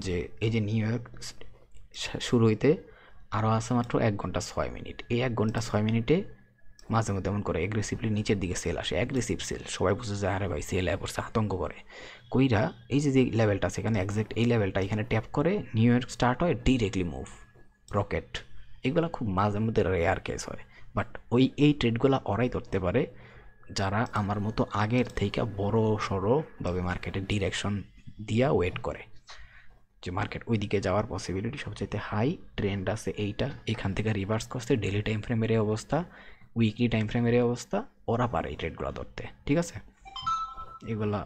যে এই যে নিউ ইয়র্ক শুরু হইতে আরও আছে মাত্র 1 ঘন্টা 6 মিনিট, এই 1 ঘন্টা 6 মিনিটে মাঝে মধ্যে এমন করে এগ্রেসিভলি নিচের দিকে সেল আসে, অ্যাগ্রেসিভ সেল। সবাই বুঝে যায় আরে ভাই সেল আয় পড়ছে, আতঙ্ক করে কইরা এই যে লেভেলটা আছে এখানে, এক্স্যাক্ট এই লেভেলটা এখানে ট্যাপ করে নিউ ইয়র্ক স্টার্ট হয়, ডিরেক্টলি মুভ রকেট। এগুলো খুব মাঝে মধ্যে রেয়ার কেস হয়, বাট এই ট্রেডগুলো ওরাই ধরতে পারে যারা আমার মতো আগের থেকে বড় সড়োভাবে মার্কেটের ডিরেকশন দিয়া ওয়েট করে, যে মার্কেট ওই দিকে যাওয়ার পসিবিলিটি সবচেয়ে হাই, ট্রেন্ড আছে এইটা, এখান থেকে রিভার্স করছে, ডেলি টাইম ফ্রেমের এই অবস্থা, উইকলি টাইম ফ্রেমের এই অবস্থা, ওরা পারে এই ট্রেডগুলো ধরতে। ঠিক আছে, এগুলা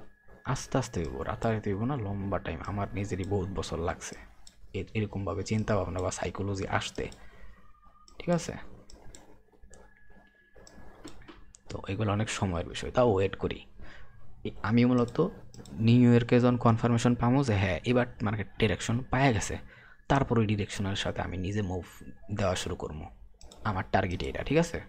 আস্তে আস্তে হইব, রাতারাতি হইব না, লম্বা টাইম। আমার নিজেরই বহুত বছর লাগছে এরকমভাবে চিন্তা ভাবনা বা সাইকোলজি আসতে। ঠিক আছে, তো এগুলো অনেক সময়ের বিষয়, তাও ওয়েট করি। আমি মূলত নিউ ইয়র্কে যখন কনফার্মেশন পাবো যে হ্যাঁ এবার মার্কেট ডিরেকশন পাওয়া গেছে, তারপর ওই ডিরেকশনের সাথে আমি নিজে মুভ দেওয়া শুরু করবো। আমার টার্গেট এটা। ঠিক আছে,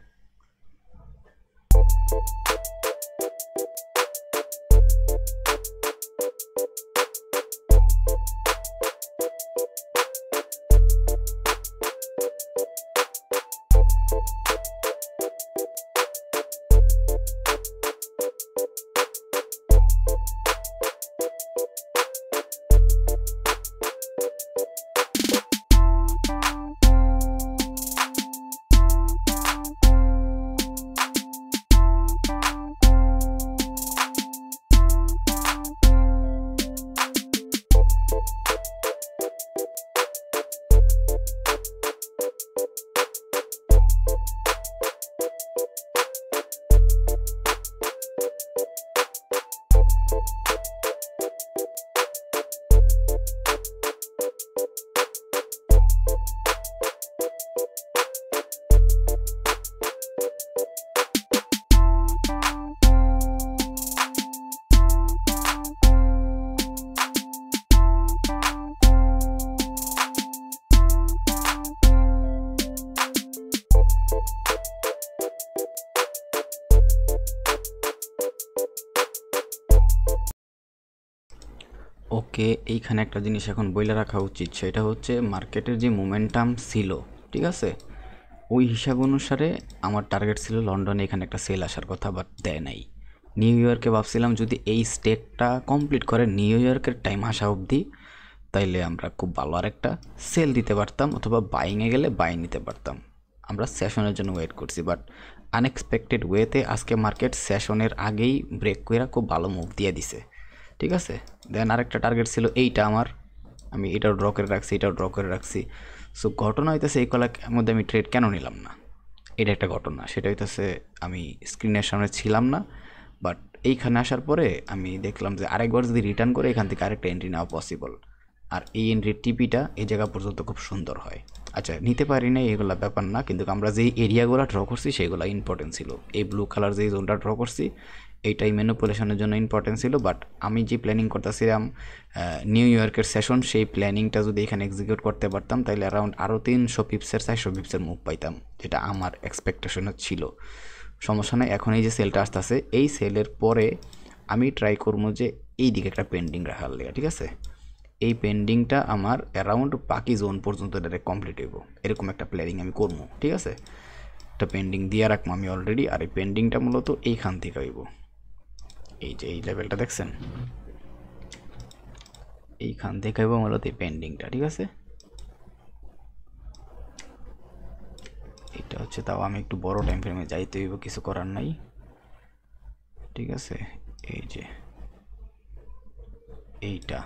ওকে, এইখানে একটা জিনিস এখন বইলে রাখা উচিত, সেটা হচ্ছে মার্কেটের যে মোমেন্টাম ছিল, ঠিক আছে, ওই হিসাব অনুসারে আমার টার্গেট ছিল লন্ডনে এখানে একটা সেল আসার কথা, বাট দেয় নাই। নিউ ইয়র্কে ভাবছিলাম যদি এই স্টেটটা কমপ্লিট করে নিউ ইয়র্কের টাইম আসা অবধি, তাইলে আমরা খুব ভালো আরেকটা সেল দিতে পারতাম, অথবা বাইংয়ে গেলে বাই নিতে পারতাম। আমরা সেশনের জন্য ওয়েট করছি, বাট আনএক্সপেক্টেড ওয়েতে আজকে মার্কেট সেশনের আগেই ব্রেক করে খুব ভালো মুভ দিয়ে দিছে, ঠিক আছে। দেন আরেকটা টার্গেট ছিল এইটা আমার, আমি এটাও ড্র করে রাখছি, এটাও ড্র করে রাখছি। সো ঘটনা হইতেছে এই কলার মধ্যে আমি ট্রেড কেন নিলাম না, এটা একটা ঘটনা। সেটা হইতেছে আমি স্ক্রিনের সামনে ছিলাম না, বাট এইখানে আসার পরে আমি দেখলাম যে আরেকবার যদি রিটার্ন করে এখান থেকে আরেকটা এন্ট্রি নেওয়া পসিবল। আর এই এন্ট্রির টিপিটা এই জায়গা পর্যন্ত খুব সুন্দর হয়। আচ্ছা, নিতে পারি না এগুলো ব্যাপার না, কিন্তু আমরা যেই এরিয়াগুলো ড্র করছি সেগুলো ইম্পর্টেন্ট ছিল। এই ব্লু কালার যেই জোনটা ড্র করছি এইটাই ম্যানিপুলেশনের জন্য ইম্পর্টেন্ট ছিল। বাট আমি যে প্ল্যানিং করতেছিলাম নিউ ইয়র্কের সেশন, সেই প্ল্যানিংটা যদি এখানে এক্সিকিউট করতে পারতাম তাহলে অ্যারাউন্ড আরও 300 পিপসের 400 পিপসের মুভ পাইতাম, যেটা আমার এক্সপেকটেশন ছিল। সমস্যা নয়, এখন এই যে সেলটা আসতেছে এই সেলের পরে আমি ট্রাই করবো যে এই দিকে একটা পেন্ডিং রাখার লেগে, ঠিক আছে। এই পেন্ডিংটা আমার অ্যারাউন্ড বাকি জোন পর্যন্ত ডাইরেক্ট কমপ্লিট হইব, এরকম একটা প্ল্যানিং আমি করবো, ঠিক আছে। একটা পেন্ডিং দিয়ে রাখবো আমি অলরেডি, আর এই পেন্ডিংটা মূলত এইখান থেকে হইব। এই যে এই লেভেলটা দেখছেন, এইখান থেকে হইব মূলত এই পেন্ডিংটা, ঠিক আছে। এটা হচ্ছে, তাও আমি একটু বড় টাইম ফ্রেমে যাইতে হইব, কিছু করার নাই, ঠিক আছে। এই যে এইটা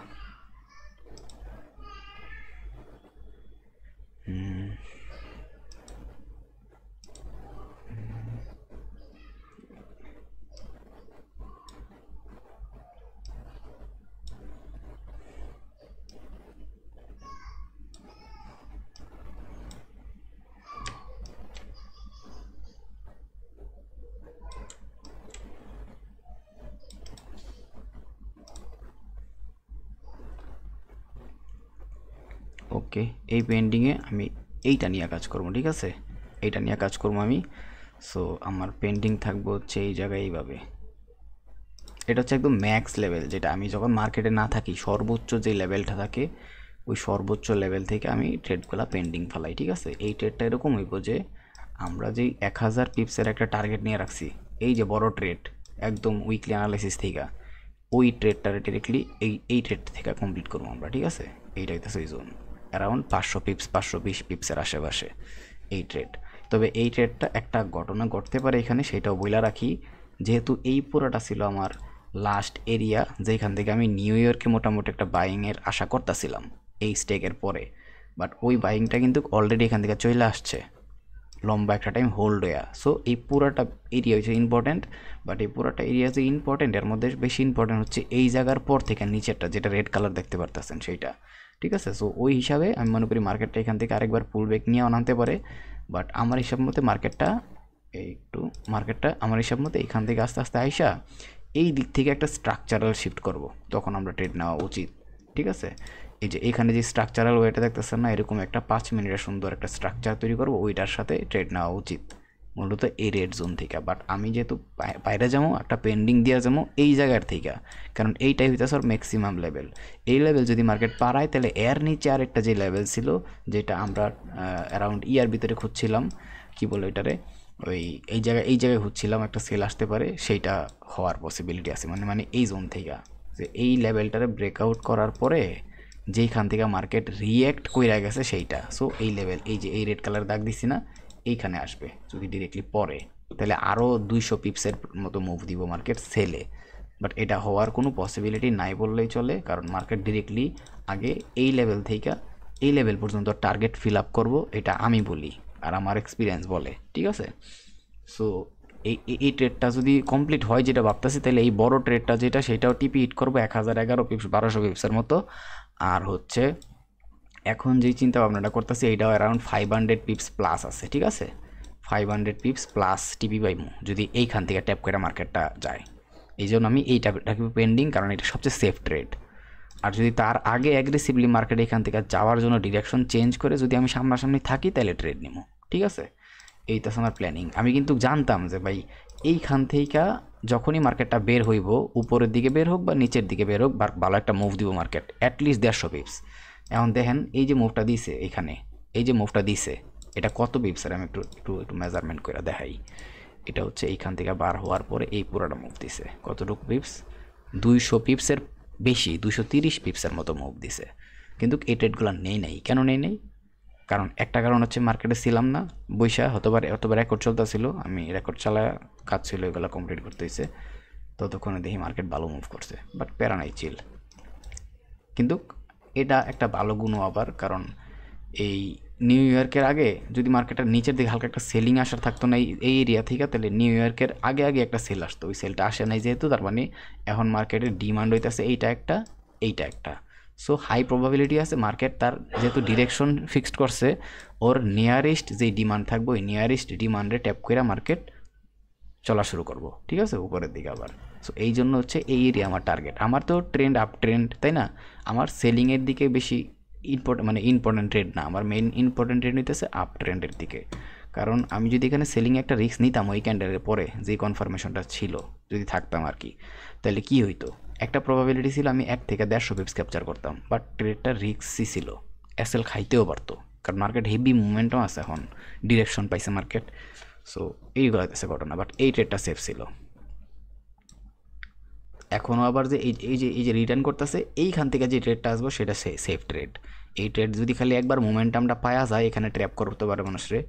ওকে। এই পেন্ডিংয়ে আমি এইটা নিয়ে কাজ করবো, ঠিক আছে, এইটা নিয়ে কাজ করবো আমি। সো আমার পেন্ডিং থাকবো হচ্ছে এই জায়গায় এইভাবে। এটা হচ্ছে একদম ম্যাক্স লেভেল, যেটা আমি যখন মার্কেটে না থাকি সর্বোচ্চ যে লেভেলটা থাকে ওই সর্বোচ্চ লেভেল থেকে আমি ট্রেডগুলো পেন্ডিং ফেলাই, ঠিক আছে। এই ট্রেডটা এরকম হইব যে আমরা যেই 1000 পিপসের একটা টার্গেট নিয়ে রাখছি, এই যে বড় ট্রেড একদম উইকলি অ্যানালাইসিস থেকে, ওই ট্রেডটা ডিরেক্টলি এই ট্রেড থেকে কমপ্লিট করবো আমরা, ঠিক আছে। এইটা হইতেছে ওই জোন, অ্যারাউন্ড 500 পিপস 520 পিপসের আশেপাশে এই ট্রেড। তবে এই ট্রেডটা একটা ঘটনা ঘটতে পারে এখানে, সেটাও বইলা রাখি। যেহেতু এই পুরোটা ছিল আমার লাস্ট এরিয়া, যেখান থেকে আমি নিউ ইয়র্কে মোটামুটি একটা বাইংয়ের আশা করতেছিলাম এই স্টেকের পরে, বাট ওই বাইংটা কিন্তু অলরেডি এখান থেকে চলে আসছে লম্বা একটা টাইম হোল্ড হয়ে। সো এই পুরাটা এরিয়া হচ্ছে ইম্পর্ট্যান্ট, বাট এই পুরাটা এরিয়া যে ইম্পর্ট্যান্ট এর মধ্যে বেশি ইম্পর্ট্যান্ট হচ্ছে এই জায়গার পর থেকে নিচেরটা, যেটা রেড কালার দেখতে পারতেছেন সেইটা, ঠিক আছে। সো ওই হিসাবে আমি মনে করি মার্কেটটা এখান থেকে আরেকবার পুল ব্যাক নিয়ে আনতে পারে। বাট আমার হিসাব মতে আমার হিসাব মতে এখান থেকে আস্তে আস্তে আইসা এই দিক থেকে একটা স্ট্রাকচারাল শিফট করব, তখন আমরা ট্রেড নেওয়া উচিত, ঠিক আছে। এই যে এখানে যে স্ট্রাকচারাল ওয়েটা দেখতেছেন না, এরকম একটা 5 মিনিটের সুন্দর একটা স্ট্রাকচার তৈরি করবো, ওইটার সাথে ট্রেড নেওয়া উচিত মূলত এই রেড জোন থেকে। বাট আমি যেহেতু বাইরে যাবো, একটা পেন্ডিং দিয়ে যাবো এই জায়গার থেকে, কারণ এইটাই হইতেছে ওর ম্যাক্সিমাম লেভেল। এই লেভেল যদি মার্কেট পারায় তাহলে এর নিচে আরেকটা যে লেভেল ছিল, যেটা আমরা অ্যারাউন্ড ইয়ার ভিতরে খুঁজছিলাম, কি বলে এটারে, এই জায়গায় খুঁজছিলাম একটা সেল আসতে পারে, সেইটা হওয়ার পসিবিলিটি আছে। মানে এই জোন থেকে, যে এই লেভেলটারে ব্রেকআউট করার পরে যেইখান থেকে মার্কেট রিয়্যাক্ট কইরা গেছে সেইটা। সো এই লেভেল, এই যে এই রেড কালার দাগ দিচ্ছি না, এইখানে আসবে যদি ডিরেক্টলি পরে, তাহলে আরও 200 পিপসের মতো মুভ দিব মার্কেট সেলে। বাট এটা হওয়ার কোনো পসিবিলিটি নাই বললেই চলে, কারণ মার্কেট ডিরেক্টলি আগে এই লেভেল থেকে এই লেভেল পর্যন্ত টার্গেট ফিল আপ করবো, এটা আমি বলি আর আমার এক্সপিরিয়েন্স বলে, ঠিক আছে। সো এই ট্রেডটা যদি কমপ্লিট হয় যেটা ভাবতেছি, তাহলে এই বড় ট্রেডটা যেটা, সেটাও টিপি হিট করবো 1011 পিপস 1200 পিপসের মতো। আর হচ্ছে এখন যেই চিন্তা ভাবনাটা করতেছি এইটাও অ্যারাউন্ড 500 পিপস প্লাস আছে, ঠিক আছে। 500 পিপস প্লাস টিপি পাইমু যদি এইখান থেকে ট্যাপ করে মার্কেটটা যায়। এই জন্য আমি এইটা রাখবো পেন্ডিং, কারণ এটা সবচেয়ে সেফ ট্রেড। আর যদি তার আগে অ্যাগ্রেসিভলি মার্কেট এখান থেকে যাওয়ার জন্য ডিরেকশন চেঞ্জ করে যদি আমি সামনাসামনি থাকি, তাহলে ট্রেড নিবো, ঠিক আছে। এইটা আমার প্ল্যানিং। আমি কিন্তু জানতাম যে ভাই এইখান থেকে যখনই মার্কেটটা বের হইব, উপরের দিকে বের হোক বা নিচের দিকে বের হোক, ভালো একটা মুভ দিব মার্কেট, অ্যাটলিস্ট 150 পিপস। এখন দেখেন এই যে মুভটা দিছে এখানে, এই যে মুভটা দিছে এটা কত পিপসের, আমি একটু একটু একটু মেজারমেন্ট করে দেখাই। এটা হচ্ছে এইখান থেকে বার হওয়ার পরে এই পুরোটা মুভ দিছে কতটুকু পিপস, 200 পিপসের বেশি, 230 পিপসের মতো মুভ দিছে। কিন্তু এই ট্রেডগুলো নেই নাই। কেন নেই নাই? কারণ একটা কারণ হচ্ছে মার্কেটে ছিলাম না, বৈশা অথবা রেকর্ড চলতেছিল, আমি রেকর্ড চালায় কাজ ছিল, এগুলো কমপ্লিট করতে হয়েছে। ততক্ষণে দেখি মার্কেট ভালো মুভ করছে, বাট প্যারা নাই, চিল। কিন্তু এটা একটা ভালো গুণও আবার, কারণ এই নিউ ইয়র্কের আগে যদি মার্কেটের নিচের দিকে হালকা একটা সেলিং আসার থাকতো না এই এরিয়া থেকে, তাহলে নিউ ইয়র্কের আগে আগে একটা সেল আসতো। ওই সেলটা আসে নাই যেহেতু, তার মানে এখন মার্কেটের ডিমান্ড হইতেছে এইটা একটা। সো হাই প্রবাবিলিটি আছে মার্কেট তার যেহেতু ডিরেকশন ফিক্সড করছে, ওর নিয়ারেস্ট যেই ডিমান্ড থাকবে ওই নিয়ারেস্ট ডিমান্ডে ট্যাপ করে মার্কেট চলা শুরু করবো, ঠিক আছে, উপরের দিকে আবার। সো এই জন্য হচ্ছে এই এরিয়া আমার টার্গেট। আমার তো ট্রেন্ড আপ ট্রেন্ড, তাই না? আমার সেলিংয়ের দিকে বেশি ইম্পর্টেন্ট ট্রেড না, আমার মেইন ইম্পর্টেন্ট ট্রেড নিতেছে আপ ট্রেন্ডের দিকে। কারণ আমি যদি এখানে সেলিংয়ে একটা রিস্ক নিতাম ওই ক্যান্ডেলের পরে যে কনফার্মেশনটা ছিল, যদি থাকতাম আর কি, তাহলে কি হইতো? একটা প্রবাবিলিটি ছিল আমি 1 থেকে 150 পিপস ক্যাপচার করতাম, বাট ট্রেডটা রিস্কই ছিল, এসএল খাইতেও পারতো, কারণ মার্কেট হেভি মুভমেন্টও আছে, এখন ডিরেকশন পাইছে মার্কেট। সো এইগুলো হইতেছে ঘটনা, বাট এই ট্রেডটা সেফ ছিল। এখনও আবার যে এই যে রিটার্ন করতেছে, এইখান থেকে যে ট্রেডটা আসবো সেটা সেফ ট্রেড। এই ট্রেড যদি খালি একবার মোমেন্টামটা পাওয়া যায়, এখানে ট্র্যাপ করতে পারে মানুষরে,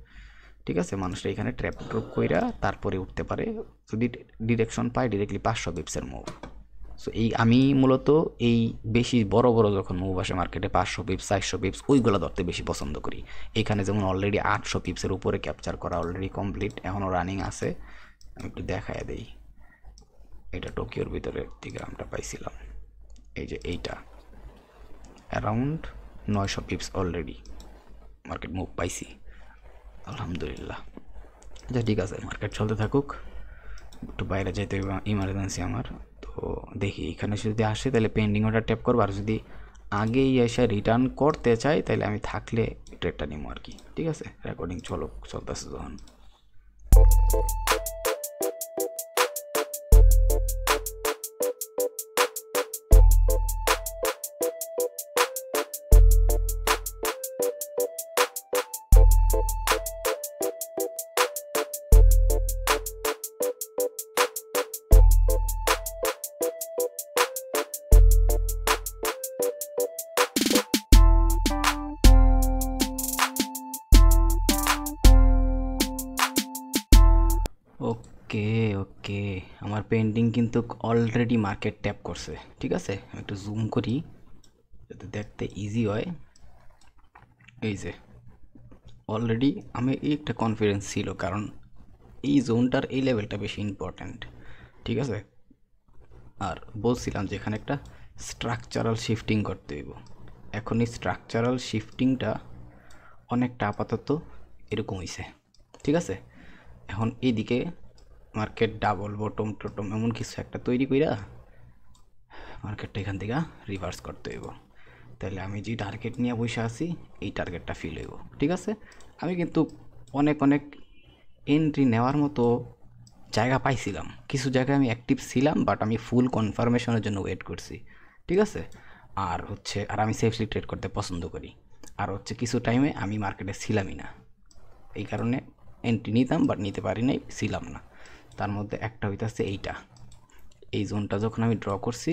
ঠিক আছে, মানুষরা এখানে ট্র্যাপ ট্রুপ কইরা তারপরে উঠতে পারে, যদি ডিরেকশন পায় ডিরেক্টলি 500 পিপসের মুভ। সো আমি মূলত এই বেশি বড় বড় যখন মুভ আসে মার্কেটে 500 পিপস 400 পিপস ওইগুলো ধরতে বেশি পছন্দ করি। এখানে যেমন অলরেডি 800 পিপসের উপরে ক্যাপচার করা অলরেডি কমপ্লিট, এখনও রানিং আছে। আমি একটু দেখায় দেই, এটা টোকিওর ভিতরে দিকে আমরা পাইছিলাম, এই যে এইটা around 900 pips already market move পাইছি, আলহামদুলিল্লাহ। আচ্ছা ঠিক আছে, মার্কেট চলতে থাকুক, একটু বাইরে যেতে ইমার্জেন্সি আমার। তো দেখি এখানে যদি আসে তাহলে পেন্ডিং ওটা ট্যাপ করবো, আর যদি আগেই এসে রিটার্ন করতে চাই তাহলে আমি থাকলে ট্রেডটা নিবো আর কি, ঠিক আছে। রেকর্ডিং চলতেছে যখন। ওকে ওকে, আমার পেন্টিং কিন্তু অলরেডি মার্কেট ট্যাপ করছে, ঠিক আছে। আমি একটু জুম করি যাতে দেখতে ইজি হয়। এই যে অলরেডি আমি একটা কনফিডেন্স ছিল, কারণ এই জোনটার এই লেভেলটা বেশি ইম্পর্ট্যান্ট, ঠিক আছে। আর বলছিলাম যে এখানে একটা স্ট্রাকচারাল শিফটিং করতে হইব। এখন এই স্ট্রাকচারাল শিফটিংটা অনেকটা আপাতত এরকম হইছে, ঠিক আছে। এখন এইদিকে মার্কেট ডাবল বটম টটম এমন কিছু একটা তৈরি কইরা মার্কেটটা এখান থেকে রিভার্স করতে হইব, তাহলে আমি যে টার্গেট নিয়ে বসে আছি এই টার্গেটটা ফিল হইব, ঠিক আছে। আমি কিন্তু অনেক অনেক এন্ট্রি নেওয়ার মতো জায়গা পাইছিলাম, কিছু জায়গায় আমি অ্যাক্টিভ ছিলাম, বাট আমি ফুল কনফার্মেশনের জন্য ওয়েট করছি, ঠিক আছে। আর আমি সেফলি ট্রেড করতে পছন্দ করি। আর হচ্ছে কিছু টাইমে আমি মার্কেটে ছিলামই না, এই কারণে এন্ট্রি নিতাম বাট নিতে পারি নাই, ছিলাম না। তার মধ্যে একটা হইতেছে এইটা, এই জোনটা যখন আমি ড্র করছি,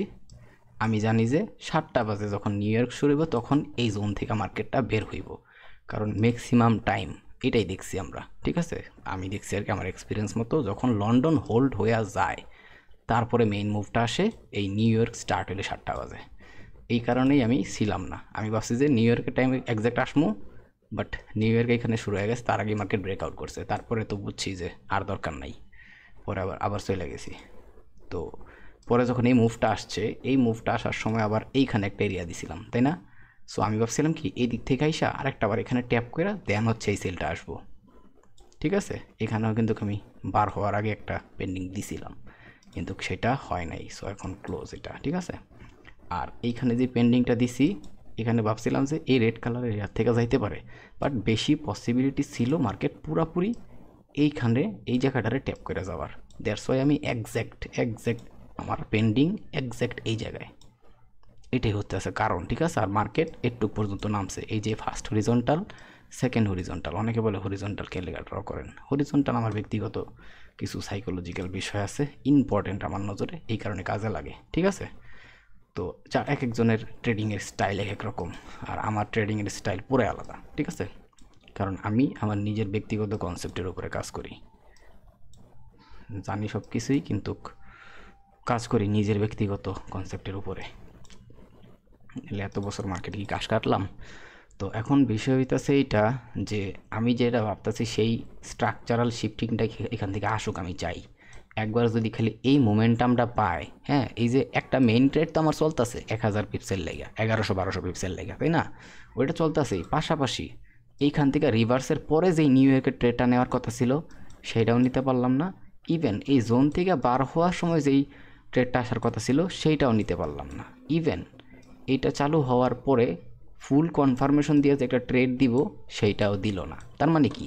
আমি জানি যে 7টা বাজে যখন নিউ ইয়র্ক শুরু হইব তখন এই জোন থেকে মার্কেটটা বের হইব, কারণ ম্যাক্সিমাম টাইম এটাই দেখছি আমরা, ঠিক আছে। আমি দেখছি আর কি আমার এক্সপিরিয়েন্স মতো, যখন লন্ডন হোল্ড হয়ে যায় তারপরে মেইন মুভটা আসে এই নিউ ইয়র্ক স্টার্ট হলে 7টা বাজে। এই কারণেই আমি ছিলাম না, আমি ভাবছি যে নিউ ইয়র্কের টাইমে একজ্যাক্ট আসমো, বাট নিউ ইয়র্ক এখানে শুরু হয়ে গেছে, তার আগে মার্কেট ব্রেকআউট করছে, তারপরে তো বুঝছি যে আর দরকার নাই, পরে আবার চলে গেছি। তো পরে যখন এই মুভটা আসছে, এই মুভটা আসার সময় আবার এইখানে একটা এরিয়া দিছিলাম, তাই না। সো আমি ভাবছিলাম কি এই দিক থেকে আইসা আরেকটা বার এখানে ট্যাপ করে দেন হচ্ছে এই সেলটা আসবো, ঠিক আছে। এখানেও কিন্তু আমি বার হওয়ার আগে একটা পেন্ডিং দিছিলাম, কিন্তু সেটা হয় নাই। সো এখন ক্লোজ এটা, ঠিক আছে। আর এইখানে যে পেন্ডিংটা দিছি, এখানে ভাবছিলাম যে এই রেড কালারের এরিয়া থেকে যাইতে পারে, বাট বেশি পসিবিলিটি ছিল মার্কেট পুরাপুরি এইখানে এই জায়গাটারে ট্যাপ করে যাওয়ার। দ্যাটস ওয়াই আমি এক্স্যাক্ট আমার পেন্ডিং এক্স্যাক্ট এই জায়গায়, এটাই হতে আছে কারণ, ঠিক আছে। আর মার্কেট একটু পর্যন্ত নামছে, এই যে ফার্স্ট হরিজন্টাল সেকেন্ড হরিজন্টাল, অনেকে বলে হরিজন্টাল কে লেখা ড্র করেন, হরিজন্টাল আমার ব্যক্তিগত কিছু সাইকোলজিক্যাল বিষয় আছে ইম্পর্টেন্ট আমার নজরে, এই কারণে কাজে লাগে, ঠিক আছে। তো এক একজনের ট্রেডিংয়ের স্টাইল এক এক রকম, আর আমার ট্রেডিংয়ের স্টাইল পুরো আলাদা, ঠিক আছে? কারণ আমি আমার নিজের ব্যক্তিগত কনসেপ্টের উপরে কাজ করি, জানি সব কিছুই, কিন্তু কাজ করি নিজের ব্যক্তিগত কনসেপ্টের উপরে। এত বছর মার্কেটে কি কাজ কাটলাম। তো এখন বিষয় হইতেছে এইটা যে আমি যেটা ভাবতেছি সেই স্ট্রাকচারাল শিফটিংটা এখান থেকে আসুক আমি চাই। একবার যদি খালি এই মোমেন্টামটা পায়, হ্যাঁ, এই যে একটা মেইন ট্রেড তো আমার চলতেছে 1000 পিপসের লেগা, 1100-1200 পিপসের লেগা, তাই না? ওইটা চলতেছেই, পাশাপাশি এইখান থেকে রিভার্সের পরে যেই নিউ ইয়র্কের ট্রেডটা নেওয়ার কথা ছিল সেইটাও নিতে পারলাম না। ইভেন এই জোন থেকে বার হওয়ার সময় যেই ট্রেডটা আসার কথা ছিল সেইটাও নিতে পারলাম না। ইভেন এইটা চালু হওয়ার পরে ফুল কনফার্মেশন দিয়ে যে একটা ট্রেড দিব সেইটাও দিল না। তার মানে কি,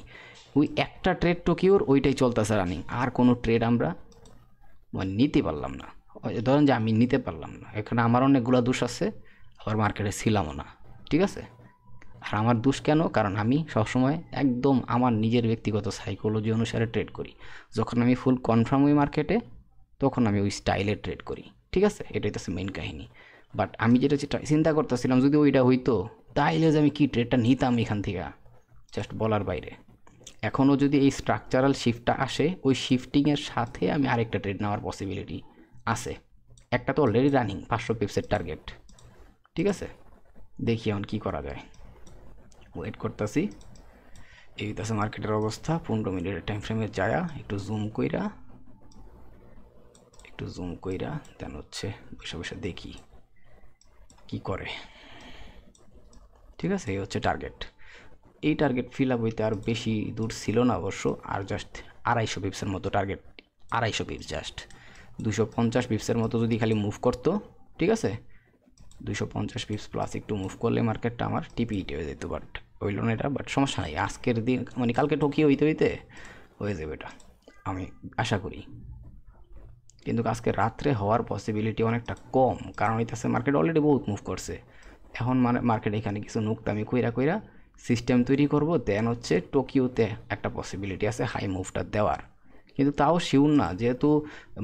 ওই একটা ট্রেড টোকিওর ওইটাই চলতেছে রানিং, আর কোনো ট্রেড আমরা মানে নিতে পারলাম না। ধরেন যে আমি নিতে পারলাম না, এখানে আমার অনেকগুলো দোষ আছে, আবার মার্কেটে ছিলামও না, ঠিক আছে? আর আমার দোষ কেন? কারণ আমি সবসময় একদম আমার নিজের ব্যক্তিগত সাইকোলজি অনুসারে ট্রেড করি। যখন আমি ফুল কনফার্ম হই মার্কেটে, তখন আমি ওই স্টাইলে ট্রেড করি, ঠিক আছে? এটাই তো মেইন কাহিনী। বাট আমি যেটা চিন্তা করতেছিলাম, যদি ওইটা হইতো তাইলে যে আমি কি ট্রেডটা নিতাম এখান থেকে, জাস্ট বলার বাইরে। এখনও যদি এই স্ট্রাকচারাল শিফটটা আসে, ওই শিফটিংয়ের সাথে আমি আরেকটা ট্রেড নেওয়ার পসিবিলিটি আছে। একটা তো অলরেডি রানিং 500 পিপসের টার্গেট, ঠিক আছে? দেখি এখন কী করা যায়, ওয়েট করতেছি। এই তো মার্কেটের অবস্থা 15 মিনিটের টাইম ফ্রেমে যায়া একটু জুম কইরা দেন হচ্ছে বসে বসে দেখি কি করে, ঠিক আছে? এই হচ্ছে টার্গেট। এই টার্গেট ফিল আপ হইতে আর বেশি দূর ছিল না অবশ্য, আর জাস্ট 250 পিপসের মতো টার্গেট, 250 পিপস, জাস্ট 250 পিপসের মতো যদি খালি মুভ করতো, ঠিক আছে? 250 পিপস প্লাস একটু মুভ করলে মার্কেটটা আমার টিপিইটি হয়ে যেত, বাট হইল না এটা। বাট সমস্যা নাই, আজকের দিন মানে কালকে টোকিও হইতে হয়ে যাবে এটা, আমি আশা করি। কিন্তু আজকে রাত্রে হওয়ার পসিবিলিটি অনেকটা কম, কারণ হইতেছে মার্কেট অলরেডি বহুত মুভ করছে। এখন মানে মার্কেট এখানে কিছু নুকতামি কইরা সিস্টেম তৈরি করব, দেন হচ্ছে টোকিওতে একটা পসিবিলিটি আছে হাই মুভটা দেওয়ার। কিন্তু তাও শিওর না, যেহেতু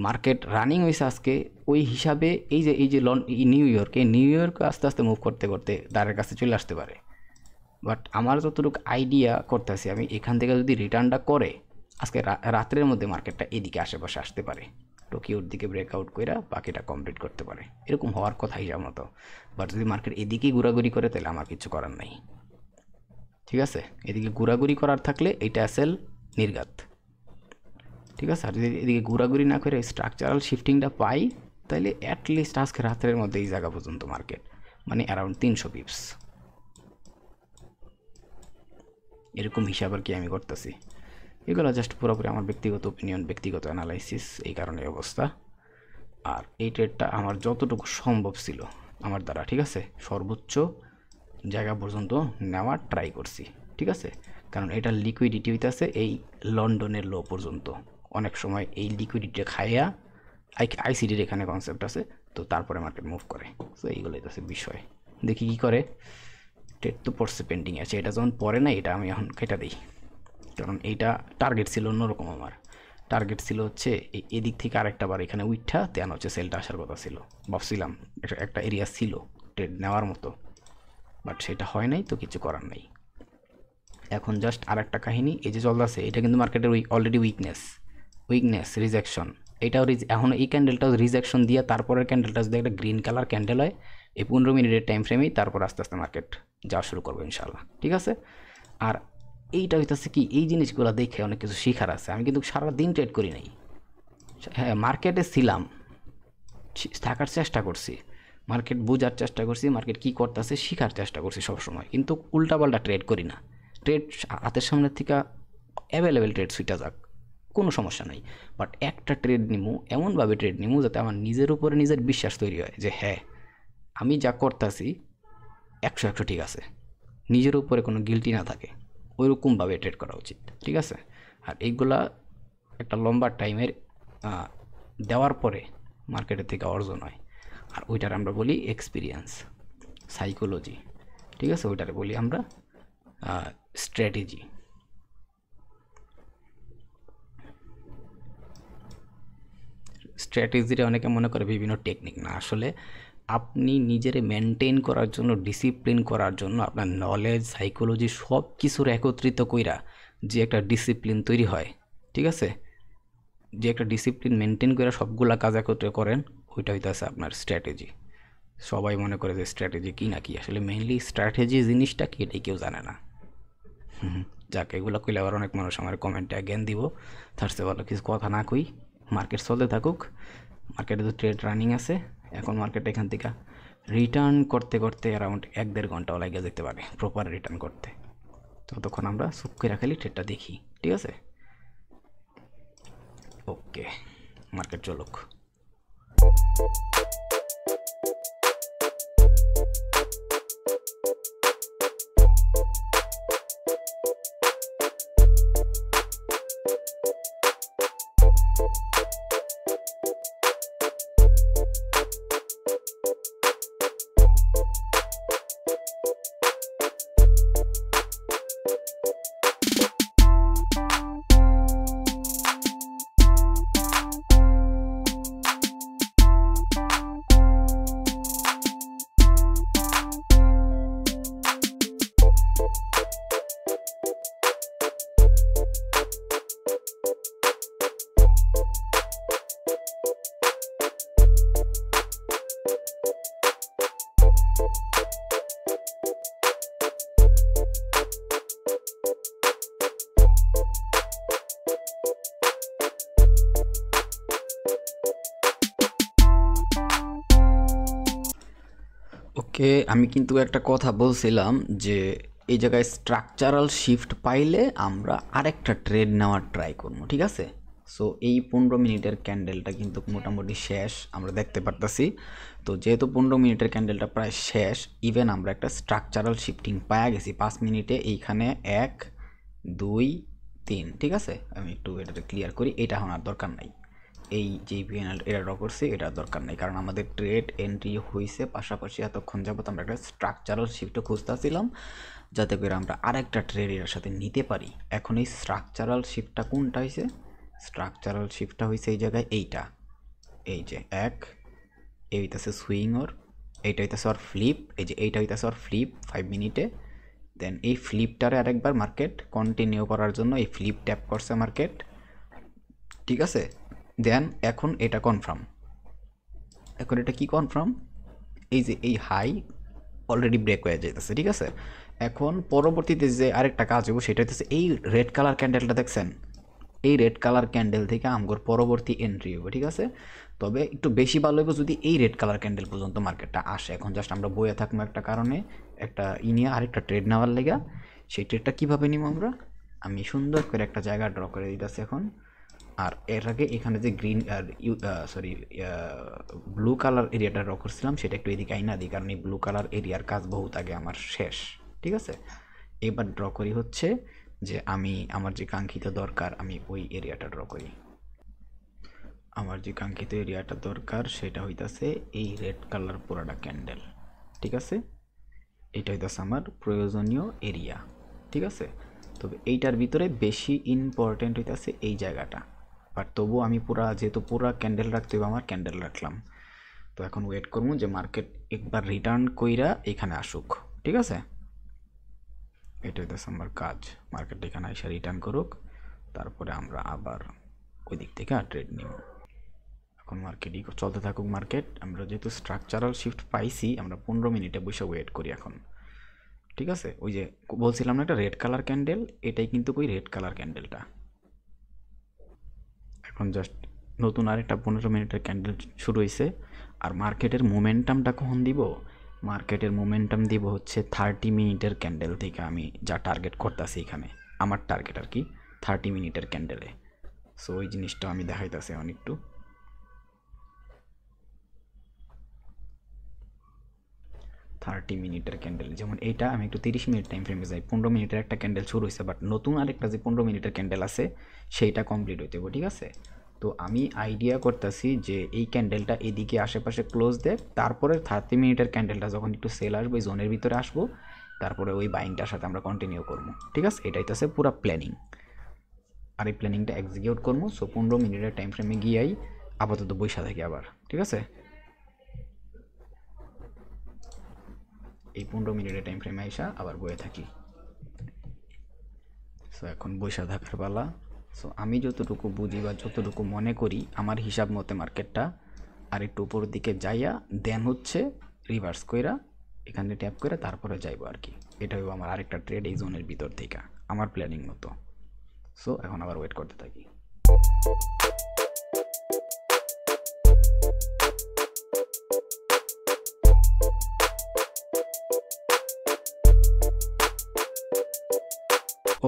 মার্কেট রানিং হয়েছে আজকে, ওই হিসাবে এই যে নিউ ইয়র্ক আস্তে আস্তে মুভ করতে করতে দ্বারের কাছে চলে আসতে পারে। বাট আমার যতটুকু আইডিয়া করতেছি, আমি এখান থেকে যদি রিটার্নটা করে আজকে রাত্রের মধ্যে মার্কেটটা এদিকে আশেপাশে আসতে পারে, টোকিওর দিকে ব্রেকআউট করে বাকিটা কমপ্লিট করতে পারে, এরকম হওয়ার কথা হিসাব মতো। বাট যদি মার্কেট এদিকেই ঘোরাঘুরি করে তাহলে আমার কিছু করার নাই, ঠিক আছে? এদিকে ঘোরাঘুরি করার থাকলে এইটা আসেল নির্ঘাত, ঠিক আছে? আর যদি এদিকে ঘোরাঘুরি না করে স্ট্রাকচারাল শিফটিংটা পাই, তাহলে অ্যাটলিস্ট আজকে রাত্রের মধ্যে এই জায়গা পর্যন্ত মার্কেট মানে অ্যারাউন্ড 300 পিপস, এরকম হিসাব আর কি আমি করতেছি। এগুলো জাস্ট পুরোপুরি আমার ব্যক্তিগত ওপিনিয়ন, ব্যক্তিগত অ্যানালাইসিস, এই কারণে অবস্থা। আর এই ট্রেডটা আমার যতটুকু সম্ভব ছিল আমার দ্বারা, ঠিক আছে, সর্বোচ্চ জায়গা পর্যন্ত নেওয়ার ট্রাই করছি, ঠিক আছে? কারণ এটা লিকুইডিটি হইতেছে এই লন্ডনের লো পর্যন্ত, অনেক সময় এই লিকুইডিটি খাইয়া আইসিডির এখানে কনসেপ্ট আছে, তো তারপরে মার্কেট মুভ করে। তো এইগুলোই হইতেছে বিষয়, দেখি কী করে। ট্রেড তো পড়ছে পেন্ডিং আছে, এটা যখন পরে না, এটা আমি এখন কেটে দিই, কারণ এইটা টার্গেট ছিল অন্যরকম। আমার টার্গেট ছিল হচ্ছে এদিক থেকে আরেকটা বার এখানে উইঠা তেন হচ্ছে সেলটা আসার কথা ছিল, ভাবছিলাম একটা এরিয়া ছিল ট্রেড নেওয়ার মতো, বাট সেটা হয় নাই, তো কিছু করার নাই। এখন জাস্ট আর একটা কাহিনী, এই যে চলতেছে এটা কিন্তু মার্কেটের অলরেডি উইকনেস রিজেকশন, এটাও এখন এই ক্যান্ডেলটাও রিজেকশন দিয়ে তারপরের ক্যান্ডেলটা যদি একটা গ্রিন কালার ক্যান্ডেল হয় এই 15 মিনিটের টাইম ফ্রেমেই, তারপর আস্তে আস্তে মার্কেট যাওয়া শুরু করবো ইনশাল্লাহ, ঠিক আছে? আর এইটা হইতেছে কি, এই জিনিসগুলো দেখে অনেক কিছু শেখার আছে। আমি কিন্তু সারাদিন ট্রেড করি নাই, হ্যাঁ মার্কেটে ছিলাম, থাকার চেষ্টা করছি, মার্কেট বোঝার চেষ্টা করছি, মার্কেট কী করতেছে শেখার চেষ্টা করছি সবসময়, কিন্তু উল্টাপাল্টা ট্রেড করি না। ট্রেড হাতের সামনের থেকে অ্যাভেলেবেল ট্রেড সুইটা যাক, কোনো সমস্যা নাই, বাট একটা ট্রেড নিমু, এমনভাবে ট্রেড নিমু যাতে আমার নিজের উপরে নিজের বিশ্বাস তৈরি হয় যে হ্যাঁ আমি যা করতেছি 100 ঠিক আছে, নিজের উপরে কোনো গিল্টি না থাকে, ওইরকমভাবে ট্রেড করা উচিত, ঠিক আছে? আর এইগুলা একটা লম্বা টাইমের দেওয়ার পরে মার্কেটের থেকে অর্জন হয়, আর ওইটার আমরা বলি এক্সপিরিয়েন্স, সাইকোলজি, ঠিক আছে? ওইটার বলি আমরা স্ট্র্যাটেজি। স্ট্র্যাটেজিটা অনেকে মনে করে বিভিন্ন টেকনিক, না আসলে আপনি নিজেরে মেনটেন করার জন্য, ডিসিপ্লিন করার জন্য আপনার নলেজ, সাইকোলজি সব কিছুর একত্রিত কইরা যে একটা ডিসিপ্লিন তৈরি হয়, ঠিক আছে, যে একটা ডিসিপ্লিন মেনটেন করে সবগুলা কাজ একত্রে করেন, ওইটা হইতেছে আপনার স্ট্র্যাটেজি। সবাই মনে করে যে স্ট্র্যাটেজি কি না কি, আসলে মেইনলি স্ট্র্যাটেজি জিনিসটা কি এটাই কেউ জানে না। যাক, এগুলো কইলে আবার অনেক মানুষ আমার কমেন্টে জ্ঞান দিব, তার চেয়ে ভালো কিছু কথা না কই, মার্কেট চলতে থাকুক। মার্কেটে তো ট্রেড রানিং আছে, এখন মার্কেট এখান থেকে রিটার্ন করতে করতে অ্যারাউন্ড 1-1.5 ঘন্টাও লাগে যেতে পারে প্রপার রিটার্ন করতে। ততক্ষণ আমরা চুপ করে খালি ট্রেডটা দেখি, ঠিক আছে? ওকে, মার্কেট চলুক। ওকে, আমি কিন্তু একটা কথা বলছিলাম যে এই জায়গায় স্ট্রাকচারাল শিফট পাইলে আমরা আরেকটা ট্রেড নেওয়ার ট্রাই করবো, ঠিক আছে? সো এই 15 মিনিটের ক্যান্ডেলটা কিন্তু মোটামুটি শেষ, আমরা দেখতে পারতাছি। তো যেহেতু 15 মিনিটের ক্যান্ডেলটা প্রায় শেষ, ইভেন আমরা একটা স্ট্রাকচারাল শিফটিং পাওয়া গেছি 5 মিনিটে। এইখানে 1 2 3, ঠিক আছে? আমি একটু এটাতে ক্লিয়ার করি, এটা হওয়ার দরকার নাই। এই যে পিএনএল এটা ড্র করছি, এটার দরকার নেই, কারণ আমাদের ট্রেড এন্ট্রি হয়েছে। পাশাপাশি এতক্ষণ যাবত আমরা একটা স্ট্রাকচারাল শিফটও খুঁজতেছিলাম, যাতে করে আমরা আরেকটা ট্রেড এর সাথে নিতে পারি। এখন এই স্ট্রাকচারাল শিফটটা কোনটা হয়েছে? স্ট্রাকচারাল শিফটটা হয়েছে এই জায়গায়, এইটা, এই যে 1, এই হইতেছে সুইং ওর, এইটা হইতেছে ওর ফ্লিপ, এই যে এইটা হইতেছে ওর ফ্লিপ 5 মিনিটে। দেন এই ফ্লিপটারে আরেকবার মার্কেট কন্টিনিউ করার জন্য এই ফ্লিপ ট্যাপ করছে মার্কেট, ঠিক আছে? দেন এখন এটা কনফার্ম, এখন এটা কি কনফার্ম, এই যে এই হাই অলরেডি ব্রেক হয়ে যাইতেছে, ঠিক আছে? এখন পরবর্তীতে যে আরেকটা কাজ হবো সেটা হচ্ছে এই রেড কালার ক্যান্ডেলটা দেখছেন, এই রেড কালার ক্যান্ডেল থেকে আমগোর পরবর্তী এন্ট্রি হবে, ঠিক আছে? তবে একটু বেশি ভালো হবে যদি এই রেড কালার ক্যান্ডেল পর্যন্ত মার্কেটটা আসে। এখন জাস্ট আমরা বয়ে থাকবো একটা কারণে, একটা নিয়ে আরেকটা ট্রেড নেওয়ার লেগা। সেই ট্রেডটা কীভাবে নিব আমরা, আমি সুন্দর করে একটা জায়গা ড্র করে দিতেছি এখন। আর এর আগে এখানে যে গ্রিন আর ব্লু কালার এরিয়াটা ড্র করছিলাম সেটা একটু এদিকে আইনা দিই, কারণ এই ব্লু কালার এরিয়ার কাজ বহুত আগে আমার শেষ, ঠিক আছে? এবার ড্র করি হচ্ছে যে আমি আমার যে কাঙ্ক্ষিত দরকার, আমি ওই এরিয়াটা ড্র করি। আমার যে কাঙ্ক্ষিত এরিয়াটা দরকার সেটা হইতাছে এই রেড কালার পুরাটা ক্যান্ডেল, ঠিক আছে? এটা হইতাছে আমার প্রয়োজনীয় এরিয়া, ঠিক আছে? তবে এইটার ভিতরে বেশি ইম্পর্টেন্ট হইতাছে এই জায়গাটা, বাট তবু আমি যেহেতু পুরা ক্যান্ডেল রাখতে হবে আমার, ক্যান্ডেল রাখলাম। তো এখন ওয়েট করবো যে মার্কেট একবার রিটার্ন কইরা এখানে আসুক, ঠিক আছে? এটা হইতেছে আমার কাজ, মার্কেট এখানে এসে রিটার্ন করুক, তারপরে আমরা আবার ওই দিক থেকে ট্রেড নিব। এখন মার্কেটই চলতে থাকুক মার্কেট, আমরা যেহেতু স্ট্রাকচারাল শিফট পাইছি, আমরা 15 মিনিটে বসে ওয়েট করি এখন, ঠিক আছে? ওই যে বলছিলাম না একটা রেড কালার ক্যান্ডেল, এটাই কিন্তু ওই রেড কালার ক্যান্ডেলটা। এখন জাস্ট নতুন আরেকটা 15 মিনিটের ক্যান্ডেল শুরু হয়েছে। আর মার্কেটের মোমেন্টামটা কখন দিব? মার্কেটের মোমেন্টাম দিব হচ্ছে 30 মিনিটের ক্যান্ডেল থেকে। আমি যা টার্গেট করতেছি এখানে, আমার টার্গেট আর কি 30 মিনিটের ক্যান্ডেলে। সো ওই জিনিসটা আমি দেখাইতেছি এখন একটু। 30 মিনিটের ক্যান্ডেল, যেমন এইটা আমি একটু 30 মিনিট টাইম ফ্রেমে যাই। 15 মিনিটের একটা ক্যান্ডেল শুরু হয়েছে, বাট নতুন আরেকটা যে 15 মিনিটের ক্যান্ডেল আছে সেইটা কমপ্লিট হইতে হবে, ঠিক আছে? তো আমি আইডিয়া করতেছি যে এই ক্যান্ডেলটা এদিকে আশেপাশে ক্লোজ দেখ, তারপরে 30 মিনিটের ক্যান্ডেলটা যখন একটু সেল আসবে, জোনের ভিতরে আসবো, তারপরে ওই বাইংটার সাথে আমরা কন্টিনিউ করবো, ঠিক আছে? এটাই তো পুরো প্ল্যানিং, আর এই প্ল্যানিংটা এক্সিকিউট করবো। সো 15 মিনিটের টাইম ফ্রেমে গিয়েই আপাতত বৈশা থাকি আবার, ঠিক আছে? এই 15 মিনিটের টাইম ফ্রেমে আইসা আবার বয়ে থাকি। সো এখন বৈশা থাকার পালা। সো আমি যতটুকু বুঝি বা যতটুকু মনে করি আমার হিসাব মতে মার্কেটটা আর একটু উপরের দিকে যাইয়া দেন হচ্ছে রিভার্স কইরা এখানে ট্যাপ করে তারপরে যাইবো আর কি। এটা হইব আমার আরেকটা ট্রেড এই জোনের ভিতর থেকে আমার প্ল্যানিং মতো। সো এখন আবার ওয়েট করতে থাকি।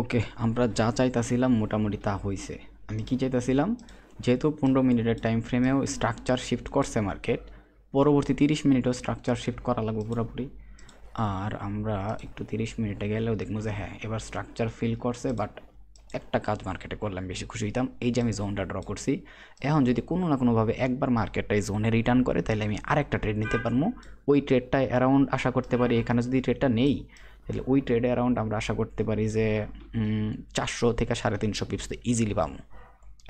ওকে, আমরা যা চাইতাছিলাম মোটামুটি তা হইছে। আমি কি চাইতাছিলাম, যেহেতু 15 মিনিটের টাইম ফ্রেমেও স্ট্রাকচার শিফট করছে মার্কেট, পরবর্তী 30 মিনিটও স্ট্রাকচার শিফট করা লাগবে পুরোপুরি। আর আমরা একটু 30 মিনিটে গেলেও দেখবো যে হ্যাঁ এবার স্ট্রাকচার ফিল করছে। বাট একটা কাজ মার্কেটে করলাম বেশি খুশি হইতাম, এই যে আমি জোনটা ড্র করছি, এখন যদি কোনো না কোনোভাবে একবার মার্কেটটা এই জোনে রিটার্ন করে তাহলে আমি আরেকটা ট্রেড নিতে পারবো। ওই ট্রেডটায় অ্যারাউন্ড আশা করতে পারি, এখানে যদি ট্রেডটা নেই তাহলে ওই ট্রেডে অ্যারাউন্ড আমরা আশা করতে পারি যে 400 থেকে 350 পিপস তো ইজিলি পাবো।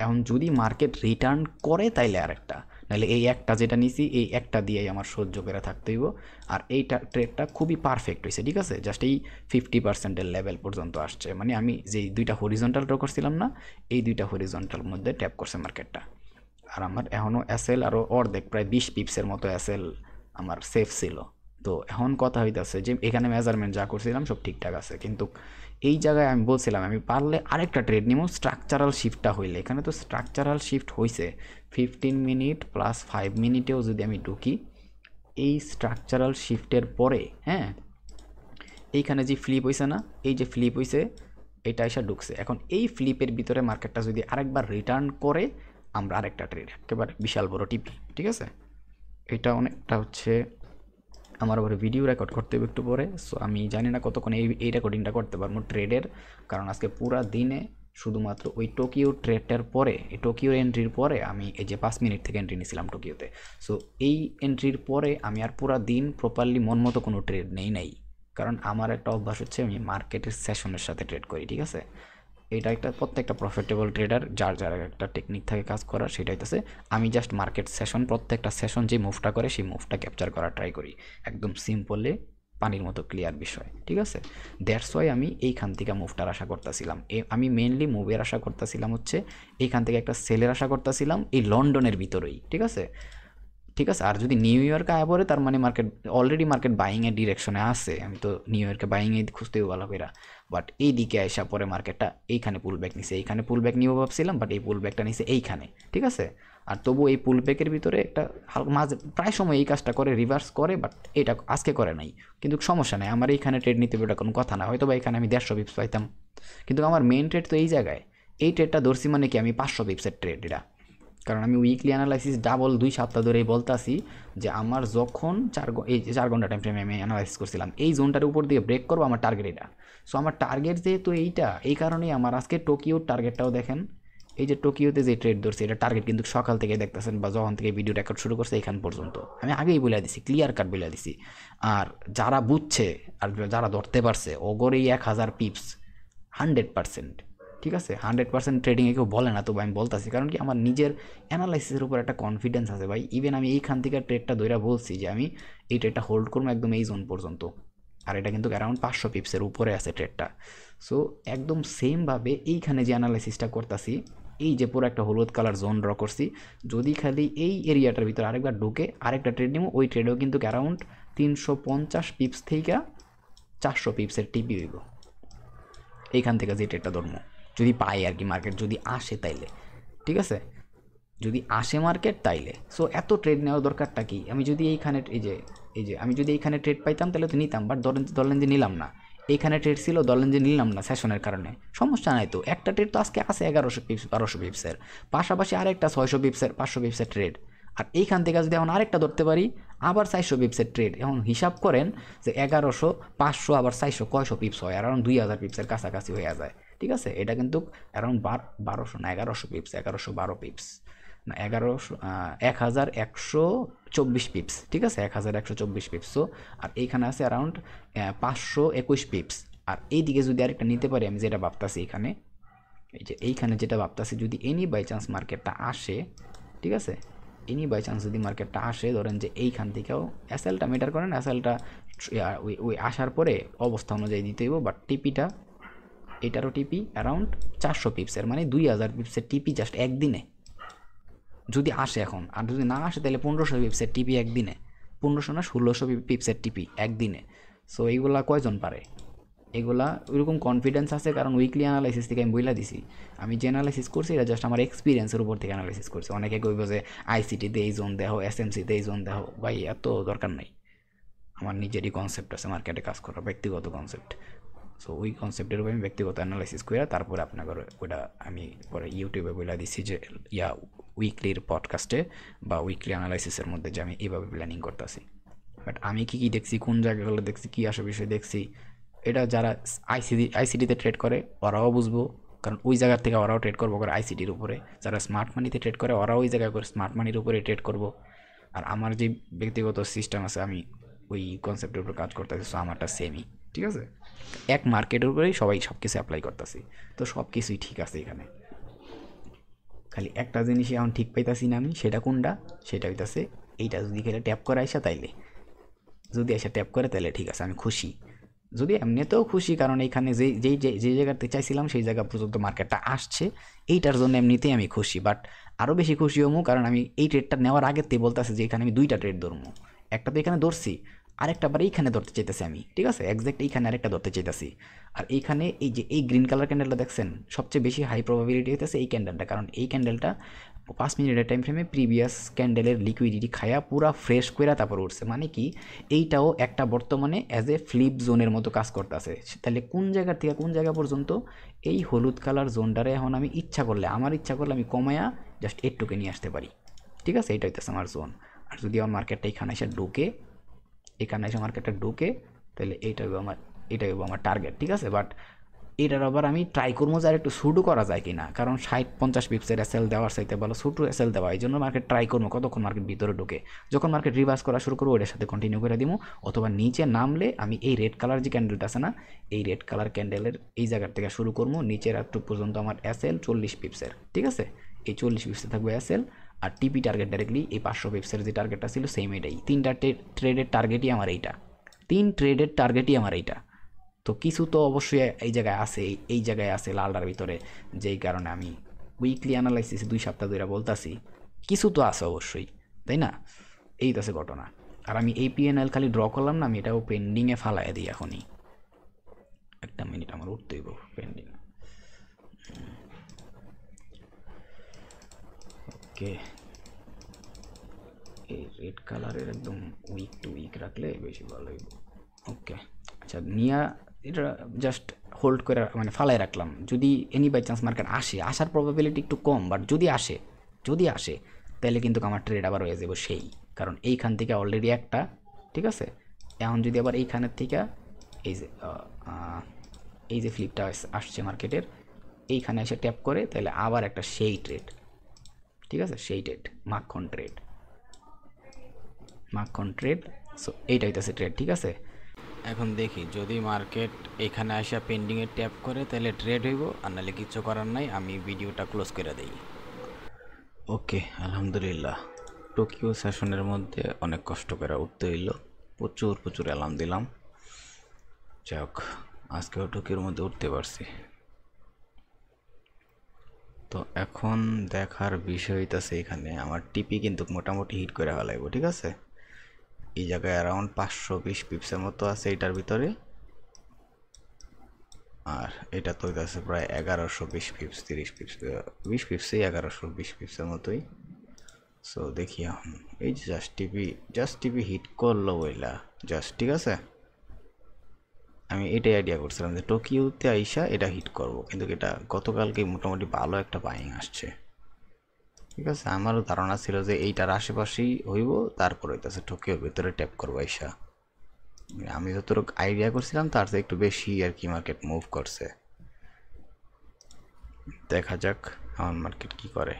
এখন যদি মার্কেট রিটার্ন করে তাইলে আরেকটা, নাহলে এই একটা যেটা নিছি এই একটা দিয়েই আমার সহ্য করে থাকতে হইব। আর এইটা ট্রেডটা খুবই পারফেক্ট হয়েছে, ঠিক আছে, জাস্ট এই 50%-এর লেভেল পর্যন্ত আসছে। মানে আমি যেই দুইটা হরিজন্টাল ড্র করছিলাম না, এই দুইটা হরিজন্টাল মধ্যে ট্যাপ করছে মার্কেটটা। আর আমার এখনও এসএল আরও অর্ধেক প্রায় 20 পিপসের মতো এসএল আমার সেফ ছিল। তো এখন কথা হইতেছে যে এখানে মেজারমেন্ট যা করছিলাম সব ঠিকঠাক আছে, কিন্তু এই জায়গায় আমি বলছিলাম আমি পারলে আরেকটা ট্রেড নিব স্ট্রাকচারাল শিফটটা হইলে। এখানে তো স্ট্রাকচারাল শিফট হয়েছে 15 মিনিট প্লাস 5 মিনিটেও যদি আমি ঢুকি এই স্ট্রাকচারাল শিফটের পরে, হ্যাঁ এইখানে যে ফ্লিপ হয়েছে না, এই যে ফ্লিপ হয়েছে এটা এসে ঢুকছে। এখন এই ফ্লিপের ভিতরে মার্কেটটা যদি আরেকবার রিটার্ন করে আমরা আরেকটা ট্রেড একেবারে বিশাল বড় টিপি, ঠিক আছে। এটা অনেকটা হচ্ছে আমার আবার ভিডিও রেকর্ড করতে হবে একটু পরে। সো আমি জানি না কতক্ষণ এই রেকর্ডিংটা করতে পারবো ট্রেডের, কারণ আজকে পুরা দিনে শুধুমাত্র ওই টোকিও ট্রেডটার পরে, এই টোকিও এন্ট্রির পরে আমি এই যে 5 মিনিট থেকে এন্ট্রি নিয়েছিলাম টোকিওতে, সো এই এন্ট্রির পরে আমি আর পুরা দিন প্রপারলি মন মতো কোনো ট্রেড নেই, কারণ আমার একটা অভ্যাস হচ্ছে আমি মার্কেটের সেশনের সাথে ট্রেড করি, ঠিক আছে। এটা একটা প্রত্যেকটা প্রফিটেবল ট্রেডার যার যার একটা টেকনিক থাকে কাজ করার, সেটা হইতেছে আমি জাস্ট মার্কেট সেশন, প্রত্যেকটা সেশন যে মুভটা করে সেই মুভটা ক্যাপচার করার ট্রাই করি, একদম সিম্পলে পানির মতো ক্লিয়ার বিষয়, ঠিক আছে। দ্যাটস ওয়াই আমি এইখান থেকে মুভটার আশা করতেছিলাম। আমি মেনলি মুভের আশা করতেছিলাম হচ্ছে এইখান থেকে একটা সেলের আশা করতেছিলাম এই লন্ডনের ভিতরেই, ঠিক আছে। ঠিক আছে, আর যদি নিউ ইয়র্কে আয় পড়ে তার মানে মার্কেট অলরেডি মার্কেট বাইংয়ের ডিরেকশনে আছে, আমি তো নিউ ইয়র্কে বাইংয়ে খুঁজতেও ভালো করে। বাট এই দিকে আসা পরে মার্কেটটা এইখানে পুল ব্যাক নিছে, এইখানে পুল ব্যাক নিয়েও ভাবছিলাম, বাট এই পুল ব্যাকটা নিছে এইখানে, ঠিক আছে। আর তবু এই পুল ব্যাকের ভিতরে একটা হালকা মাঝে প্রায় সময় এই কাজটা করে, রিভার্স করে, বাট এটা আজকে করে নাই। কিন্তু সমস্যা নেই, আমার এইখানে ট্রেড নিতে ওটা কোনো কথা না, হয়তো বা এখানে আমি 150 পিপস পাইতাম, কিন্তু আমার মেন ট্রেড তো এই জায়গায়। এই ট্রেডটা ধরছি মানে কি আমি 500 পিপসের ট্রেড এটা, কারণ আমি উইকলি অ্যানালাইসিস ডাবল 2 সপ্তাহ ধরেই বলতাছি যে আমার যখন এই 4 ঘন্টা টাইম ফ্রেমে আমি অ্যানালাইসিস করছিলাম এই জোনটার উপর দিয়ে ব্রেক করবো আমার টার্গেট এটা। সো আমার টার্গেট যেহেতু এইটা, এই কারণেই আমার আজকে টোকিওর টার্গেটটাও দেখেন, এই যে টোকিওতে যে ট্রেড ধরছে এটা টার্গেট কিন্তু সকাল থেকে দেখতেছেন বা যখন থেকে ভিডিও রেকর্ড শুরু করছে এখান পর্যন্ত আমি আগেই বলে দিছি, ক্লিয়ার কাট বলে দিছি। আর যারা বুঝছে আর যারা ধরতে পারছে ওগর এই 1000 পিপস 100%, ঠিক আছে। 100% ট্রেডিংয়ে কেউ বলে না, তবু আমি বলতেছি কারণ কি আমার নিজের অ্যানালাইসিসের উপর একটা কনফিডেন্স আছে ভাই। ইভেন আমি এইখান থেকে ট্রেডটা ধরে বলছি যে আমি এই ট্রেডটা হোল্ড করবো একদম এই জোন পর্যন্ত, আর এটা কিন্তু অ্যারাউন্ড 500 পিপসের উপরে আছে ট্রেডটা। সো একদম সেমভাবে এইখানে যে অ্যানালাইসিসটা করতেছি, এই যে পুরো একটা হলুদ কালার জোন ড্র করছি, যদি খালি এই এরিয়াটার ভিতরে আরেকবার ঢুকে আরেকটা ট্রেড নিব, ওই ট্রেডেও কিন্তু অ্যারাউন্ড 350 পিপস থেকে 400 পিপসের টিপি হইব এইখান থেকে যে ট্রেডটা ধরবো, যদি পাই আর কি, মার্কেট যদি আসে তাইলে, ঠিক আছে, যদি আসে মার্কেট তাইলে। সো এত ট্রেড নেওয়ার দরকারটা কি, আমি যদি এইখানে এই যে আমি যদি এইখানে ট্রেড পাইতাম তাহলে তো নিতাম, বাট ধরলেন যে নিলাম না, এইখানে ট্রেড ছিল ধরলেন যে নিলাম না সেশনের কারণে, সমস্যা নাই তো, একটা ট্রেড তো আজকে আছে 1100 পিপস 1200 পিপসের, পাশাপাশি আরেকটা 600 পিপসের 500 পিপসের ট্রেড, আর এইখান থেকে যদি এখন আরেকটা ধরতে পারি আবার 400 পিপসের ট্রেড। এখন হিসাব করেন যে 1100 500 আবার 400 কয়শো পিপস হয়, অ্যারাউন্ড 2000 পিপসের কাছাকাছি হয়ে যায়, ঠিক আছে। এটা কিন্তু অ্যারাউন্ড 1200 না 1100 পিপস, 1112 পিপস না 1124 পিপস, ঠিক আছে, 1124 পিপস। আর এইখানে আছে অ্যারাউন্ড 521 পিপস। আর এইদিকে যদি আরেকটা নিতে পারি আমি যেটা ভাবতাছি এখানে, এই যে এইখানে যেটা ভাবতাছি যদি এনি বাই চান্স মার্কেটটা আসে, ঠিক আছে, এনি বাই চান্স যদি মার্কেটটা আসে, ধরেন যে এইখান থেকেও এসএলটা মেটার করেন, এসএলটা ওই ওই আসার পরে অবস্থা অনুযায়ী দিতে হইব। বাট টিপিটা এটারও টিপি অ্যারাউন্ড 400 পিপসের, মানে 2000 পিপসের টিপি জাস্ট একদিনে যদি আসে এখন। আর যদি না আসে তাহলে 1500 পিপসের টিপি একদিনে, 1500 না 1600 পিপসের টিপি একদিনে। সো এইগুলা কয়জন পারে? এগুলা ওইরকম কনফিডেন্স আছে কারণ উইকলি অ্যানালাইসিস থেকে আমি বইলা দিছি। আমি যে অ্যানালাইসিস করছি এটা জাস্ট আমার এক্সপিরিয়েন্সের উপর থেকে অ্যানালাইসিস করছি। অনেকে কইব যে আইসিটিতে এই জোন দেখো, এসএমসিতে এই জোন দেখো, ভাই এত দরকার নাই। আমার নিজেরই কনসেপ্ট আছে মার্কেটে কাজ করার, ব্যক্তিগত কনসেপ্ট। সো ওই কনসেপ্টের উপর আমি ব্যক্তিগত অ্যানালাইসিস করে তারপরে আপনাদের ওইটা আমি পরে ইউটিউবে বলে দিছি যে উইকলির পডকাস্টে বা উইকলি অ্যানালাইসিসের মধ্যে যে আমি এইভাবে প্ল্যানিং করতেছি। বাট আমি কী কী দেখছি, কোন জায়গাগুলো দেখছি, কী আসে বিষয় দেখছি, এটা যারা আইসিডিতে ট্রেড করে ওরাও বুঝবো, কারণ ওই জায়গার থেকে ওরাও ট্রেড করবো করে আইসিডির উপরে। যারা স্মার্ট মানিতে ট্রেড করে ওরাও ওই জায়গায় করে স্মার্ট মানির উপরে ট্রেড করবো। আর আমার যে ব্যক্তিগত সিস্টেম আছে আমি ওই কনসেপ্টের উপর কাজ করতেছি, সো আমারটা সেমই, ঠিক আছে। এক মার্কেটের উপরেই সবাই সব কিছু অ্যাপ্লাই করতেছি, তো সব কিছুই ঠিক আছে এখানে। খালি একটা জিনিসই এখন ঠিক পাইতাছি না আমি, সেটা কোনটা? সেটা হইতাছে এইটা যদি খেলে ট্যাপ করে আইসা, তাইলে যদি এসে ট্যাপ করে তাহলে ঠিক আছে, আমি খুশি। যদি এমনিতেও খুশি, কারণ এইখানে যে জায়গাতে চাইছিলাম সেই জায়গা পর্যন্ত মার্কেটটা আসছে, এইটার জন্য এমনিতেই আমি খুশি। বাট আরও বেশি খুশি হবো কারণ আমি এই ট্রেডটা নেওয়ার আগেতেই বলতেছি যে এখানে আমি 2টা ট্রেড ধরবো। একটা তো এখানে ধরছি, আরেকটা বার এইখানে ধরতে চাইতেছি আমি, ঠিক আছে, এক্স্যাক্ট এইখানে আরেকটা ধরতে চাইতেছি। আর এইখানে এই যে এই গ্রিন কালার ক্যান্ডেলটা দেখছেন, সবচেয়ে বেশি হাই প্রবাবিলিটি হইতেছে এই ক্যান্ডেলটা, কারণ এই ক্যান্ডেলটা 5 মিনিটের টাইম ফ্রেমে প্রিভিয়াস ক্যান্ডেলের লিকুইডিটি খায়া পুরা ফ্রেশ করে তারপর উঠছে। মানে কি, এইটাও একটা বর্তমানে অ্যাজ এ ফ্লিপ জোনের মতো কাজ করতেছে। তাহলে কোন জায়গা থেকে কোন জায়গা পর্যন্ত এই হলুদ কালার জোনটারে এখন আমি ইচ্ছা করলে, আমার ইচ্ছা করলে আমি কমায়া জাস্ট একটুকে নিয়ে আসতে পারি, ঠিক আছে। এইটা হইতেছে আমার জোন। আর যদি আমার মার্কেটটা এখানে এসে ঢুকে, এখানে এসে মার্কেটটা ঢুকে, তাহলে এইটাই আমার টার্গেট, ঠিক আছে। বাট এটার আবার আমি ট্রাই করবো যে আর একটু শুটও করা যায় কি না, কারণ 60-50 পিপসের এসএল দেওয়ার চাইতে ভালো শুটু এসএল দেওয়া। এই জন্য মার্কেট ট্রাই করবো কতক্ষণ মার্কেট ভিতরে ঢুকে। যখন মার্কেট রিভার্স করা শুরু করবো ওটার সাথে কন্টিনিউ করে দিব, অথবা নিচে নামলে আমি এই রেড কালার যে ক্যান্ডেলটা আছে না, এই রেড কালার ক্যান্ডেলের এই জায়গার থেকে শুরু করবো নিচের একটু পর্যন্ত আমার এসএল 40 পিপসের, ঠিক আছে। এই 40 পিপসে থাকবে এসএল, আর টিপি টার্গেট ডাইরেক্টলি এই 500 পিপসের যে টার্গেটটা ছিল সেম এটাই। 3টা ট্রেডের টার্গেটই আমার এইটা, 3 ট্রেডের টার্গেটই আমার এইটা। তো কিছু তো অবশ্যই এই জায়গায় আছে, এই জায়গায় আছে লালটার ভিতরে, যেই কারণে আমি উইকলি অ্যানালাইসিস 2 সপ্তাহ ধরে বলতাছি কিছু তো আছে অবশ্যই, তাই না? এই তো আছে ঘটনা। আর আমি এই পিএনএল খালি ড্র করলাম না, আমি এটাও পেন্ডিংয়ে ফালাই দিই এখনই। একটা মিনিট, আমার উঠতেই পেন্ডিং। ওকে, এই রেড কালারের একদম উইক টু উইক রাখলে বেশি ভালো হইব। ওকে, আচ্ছা, নিয়া এটা জাস্ট হোল্ড করে মানে ফালাই রাখলাম। যদি এনি বাই চান্স মার্কেট আসে, আসার প্রবাবিলিটি একটু কম, বাট যদি আসে তাহলে কিন্তু আমার ট্রেড আবার হয়ে যাবো সেই, কারণ এইখান থেকে অলরেডি একটা, ঠিক আছে। এখন যদি আবার এইখানের থেকে এই যে ফ্লিপটা আসছে মার্কেটের, এইখানে এসে ট্যাপ করে, তাহলে আবার একটা সেই ট্রেড, ঠিক আছে, সেই ট্রেড মাখন ট্রেড। সো এইটাই তো ট্রেড, ঠিক আছে। এখন দেখি যদি মার্কেট এখানে আসা পেন্ডিংয়ে ট্যাপ করে তাহলে ট্রেড হইব, আর নাহলে কিছু করার নাই, আমি ভিডিওটা ক্লোজ করে দিই। ওকে, আলহামদুলিল্লাহ টোকিও সেশনের মধ্যে অনেক কষ্ট করে উঠতে হইল, প্রচুর অ্যালার্ম দিলাম। যাক, আজকেও টোকিওর মধ্যে উঠতে পারছি। তো এখন দেখার বিষয় হইতাছে এখানে আমার টিপি কিন্তু মোটামুটি হিট করে ফেলাইব, ঠিক আছে। এই জায়গায় অ্যারাউন্ড 520 পিপসের মতো আছে এটার ভিতরে, আর এটা তো হইতাছে প্রায় 1120 পিপস, 30 পিপস, 20 পিপসেই 1120 পিপসের মতোই। সো দেখি এখন এই যে জাস্ট টিপি হিট করলো বইলা জাস্ট, ঠিক আছে। আমি এটাই আইডিয়া করছিলাম যে টোকিওতে আইসা এটা হিট করব, কিন্তু এটা গতকালকে মোটামুটি ভালো একটা বাইং আসছে, ঠিক আছে। আমারও ধারণা ছিল যে এইটার আশেপাশেই হইব, তারপর হইতেছে টোকিওর ভিতরে ট্যাপ করবো আইসা। আমি যতটুকু আইডিয়া করছিলাম তার চেয়ে একটু বেশি আর কি মার্কেট মুভ করছে। দেখা যাক আমার মার্কেট কি করে।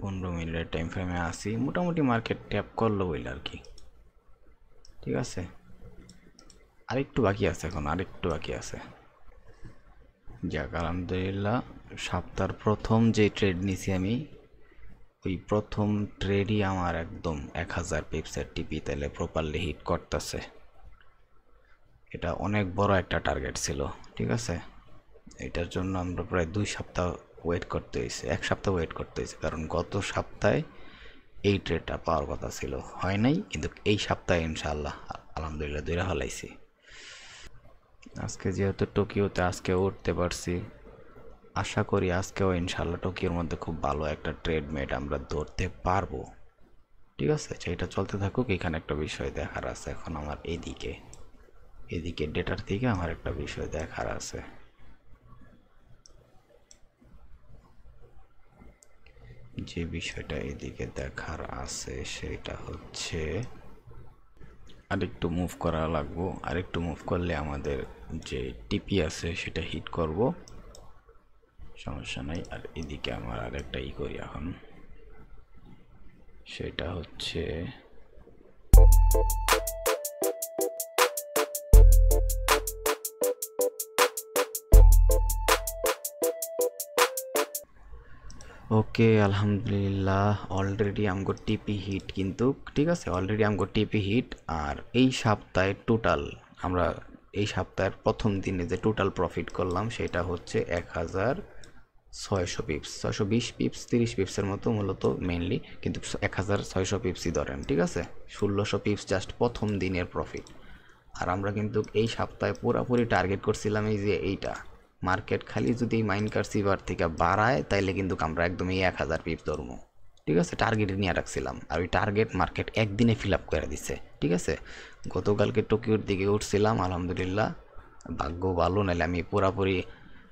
15 মিনিটের টাইম ফ্রেমে আসি, মোটামুটি মার্কেট ট্যাপ করলো বইলে আর কি, ঠিক আছে। আরেকটু বাকি আছে। যাক, আলহামদুলিল্লাহ সপ্তাহের প্রথম যে ট্রেড নিছি আমি, ওই প্রথম ট্রেডই আমার একদম 1000 পিপসের টিপি তাহলে প্রপারলি হিট করতেছে। এটা অনেক বড় একটা টার্গেট ছিল, ঠিক আছে। এটার জন্য আমরা প্রায় 2 সপ্তাহ ওয়েট করতে হয়েছে, 1 সপ্তাহ ওয়েট করতে হয়েছে, কারণ গত সপ্তাহে এই ট্রেডটা পাওয়ার কথা ছিল, হয় নাই, কিন্তু এই সপ্তাহে ইনশাআল্লাহ আলহামদুলিল্লাহ দূরে হলাইছি। আজকে যেহেতু টোকিওতে আজকে উঠতে পারছি, আশা করি আজকেও ইনশাআল্লাহ টোকিওর মধ্যে খুব ভালো একটা ট্রেডমেট আমরা ধরতে পারবো, ঠিক আছে। সেটা চলতে থাকুক। এখানে একটা বিষয় দেখার আছে এখন আমার, এদিকে ডেটার থেকে আমার একটা বিষয় দেখার আছে। যে বিষয়টা এদিকে দেখার আছে সেটা হচ্ছে আরেকটু মুভ করা লাগবো, আরেকটু মুভ করলে আমাদের যে টিপি আছে সেটা হিট করব, সমস্যা নাই। আর এদিকে আমার আরেকটা করি এখন, সেটা হচ্ছে ওকে আলহামদুলিল্লাহ অলরেডি আমগো টিপি হিট, কিন্তু ঠিক আছে অলরেডি আমগো টিপি হিট। আর এই সপ্তাহে টোটাল আমরা এই সপ্তাহের প্রথম দিনে যে টোটাল প্রফিট করলাম সেটা হচ্ছে 1600 পিপস, 620 পিপস, 30 পিপসের মতো মূলত মেনলি, কিন্তু 1600 পিপসই ধরেন, ঠিক আছে। 1600 পিপস জাস্ট প্রথম দিনের প্রফিট। আর আমরা কিন্তু এই সপ্তাহে পুরোপুরি টার্গেট করছিলাম এই যে এইটা মার্কেট খালি যদি মাইনকার সিভার থেকে বাড়ায় তাইলে কিন্তু আমরা একদম এই 1000 পিপ ধরবো, ঠিক আছে। টার্গেটে নিয়ে রাখছিলাম, আর ওই টার্গেট মার্কেট একদিনে ফিল আপ করে দিচ্ছে, ঠিক আছে। গতকালকে টোকিওর দিকে উঠছিলাম আলহামদুলিল্লাহ, ভাগ্য ভালো, নাহলে আমি পুরাপুরি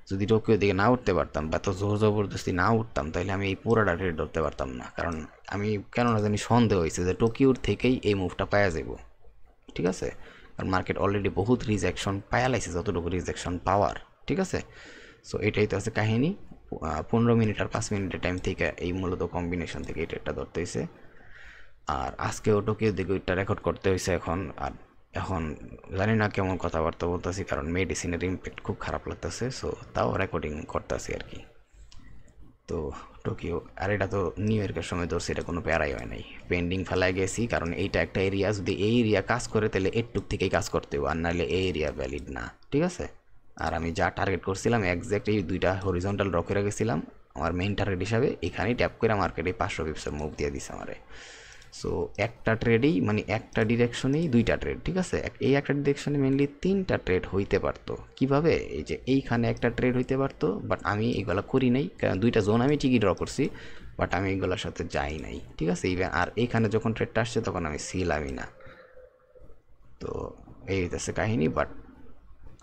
যদি টোকিওর দিকে না উঠতে পারতাম বা তো জোর জবরদস্তি না উঠতাম তাহলে আমি এই পুরাটা ট্রেড ধরতে পারতাম না। কারণ আমি কেননা জানি সন্দেহ হয়েছে যে টোকিওর থেকেই এই মুভটা পাওয়া যাব, ঠিক আছে। আর মার্কেট অলরেডি বহুত রিজেকশন পায়া লাইছে, যতটুকু রিজেকশন পাওয়ার, ঠিক আছে। সো এটাই তো আছে কাহিনী। 15 মিনিট আর 5 মিনিটের টাইম থেকে এই মূলত কম্বিনেশন থেকে এই ট্রেডটা ধরতে হয়েছে। আর আজকেও টোকিও দিকে ওইটা রেকর্ড করতে হয়েছে এখন। আর এখন জানি না কেমন কথাবার্তা বলতেছি, কারণ মেডিসিনের ইম্প্যাক্ট খুব খারাপ লাগতেছে, সো তাও রেকর্ডিং করতেছি আর কি। তো টোকিও, আর এটা তো নিউ ইয়র্কের সময় ধরছি, এটা কোনো প্যারাই হয় নাই, পেন্ডিং ফেলায় গেছি, কারণ এইটা একটা এরিয়া, যদি এই এরিয়া কাজ করে তাহলে এরটুক থেকেই কাজ করতে হবে, আর নাহলে এই এরিয়া ভ্যালিড না, ঠিক আছে। আর আমি যা টার্গেট করছিলাম একজ্যাক্ট এই দুইটা হরিজন্টাল ড্র করে গেছিলাম আমার মেইন টার্গেট হিসাবে, এখানেই ট্যাপ করে মার্কেটে 500 পিপসের মুভ দিয়ে দিছে আমারে। সো একটা ট্রেডেই মানে একটা ডিরেকশনেই দুইটা ট্রেড, ঠিক আছে। এই একটা ডিরেকশনে মেনলি 3টা ট্রেড হইতে পারতো। কিভাবে? এই যে এইখানে একটা ট্রেড হইতে পারতো, বাট আমি এইগুলো করি নাই, কারণ দুইটা জোন আমি ঠিকই ড্র করছি, বাট আমি এইগুলোর সাথে যাই নাই, ঠিক আছে। ইভেন আর এইখানে যখন ট্রেডটা আসছে তখন আমি ছিলামই না। তো এই হইতেছে কাহিনী। বাট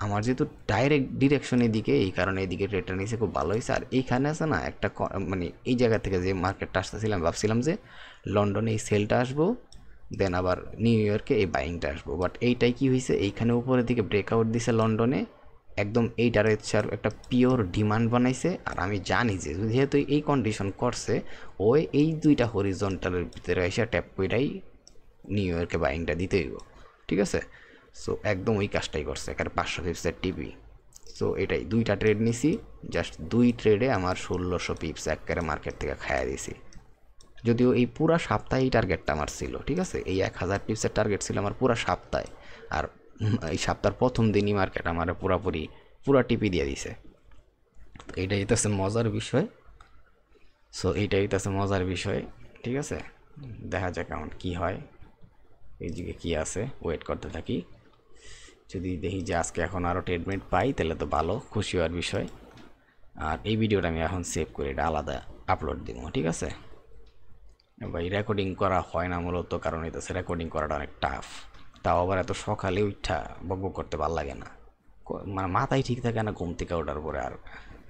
আমার যেহেতু ডাইরেক্ট ডিরেকশনের দিকে, এই কারণে এইদিকে ট্রেডটা নিয়েছে, খুব ভালো হয়েছে। আর এইখানে আছে না একটা মানে এই জায়গা থেকে যে মার্কেটটা আসতেছিলাম, ভাবছিলাম যে লন্ডনে এই সেলটা আসবো, দেন আবার নিউ ইয়র্কে এই বাইংটা আসবো, বাট এইটাই কি হয়েছে, এইখানে উপরের দিকে ব্রেকআউট দিছে লন্ডনে, একদম এইটার হচ্ছে আর একটা পিওর ডিমান্ড বানাইছে। আর আমি জানি যে যেহেতু এই কন্ডিশন করছে, ওই এই দুইটা হরিজন্টালের ভিতরে এসে ট্যাপ কইরাই নিউ ইয়র্কে বাইংটা দিতে হইব, ঠিক আছে। সো একদম ওই কাজটাই করছে, এখানে 500 পিপসের টিভি। সো এটাই দুইটা ট্রেড নিছি, জাস্ট 2 ট্রেডে আমার 1600 পিপস একবারে মার্কেট থেকে খাইয়া দিয়েছি। যদিও এই পুরা সপ্তাহে এই টার্গেটটা আমার ছিল, ঠিক আছে। এই 1000 পিপসের টার্গেট ছিল আমার পুরা সপ্তাহে। আর এই সপ্তাহের প্রথম দিনই মার্কেট আমার পুরা টিপি দিয়ে দিছে। এইটাই তো মজার বিষয়। সো এইটাই তো মজার বিষয়, ঠিক আছে। দেখা যাক এখন কী হয়, এইদিকে কী আছে, ওয়েট করতে থাকি। যদি দেখি যে আজকে এখন আরও ট্রিটমেন্ট পাই তাহলে তো ভালো, খুশি হওয়ার বিষয়। আর এই ভিডিওটা আমি এখন সেভ করে এটা আলাদা আপলোড দিব, ঠিক আছে ভাই। রেকর্ডিং করা হয় না মূলত কারণ এটাছে রেকর্ডিং করাটা অনেক টাফ, তাও আবার এত সকালে উঠা বকব করতে ভালো লাগে না, মানে মাথায় ঠিক থাকে না ঘুম থেকে ওঠার পরে। আর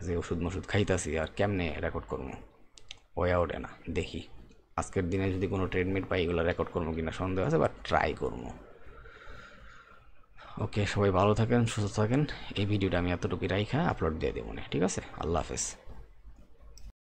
যে ওষুধ মষুধ খাইতেছি আর কেমনে রেকর্ড করবো, ওয়া ওঠে না। দেখি আজকের দিনে যদি কোনো ট্রিটমেন্ট পাই এগুলো রেকর্ড করবো কিনা সন্দেহ আছে, বাট ট্রাই করবো। ওকে, সবাই ভালো থাকেন, সুস্থ থাকেন। এই ভিডিওটা আমি এতটুকু রাইখা আপলোড দিয়ে দেবো না, ঠিক আছে। আল্লাহ হাফেজ।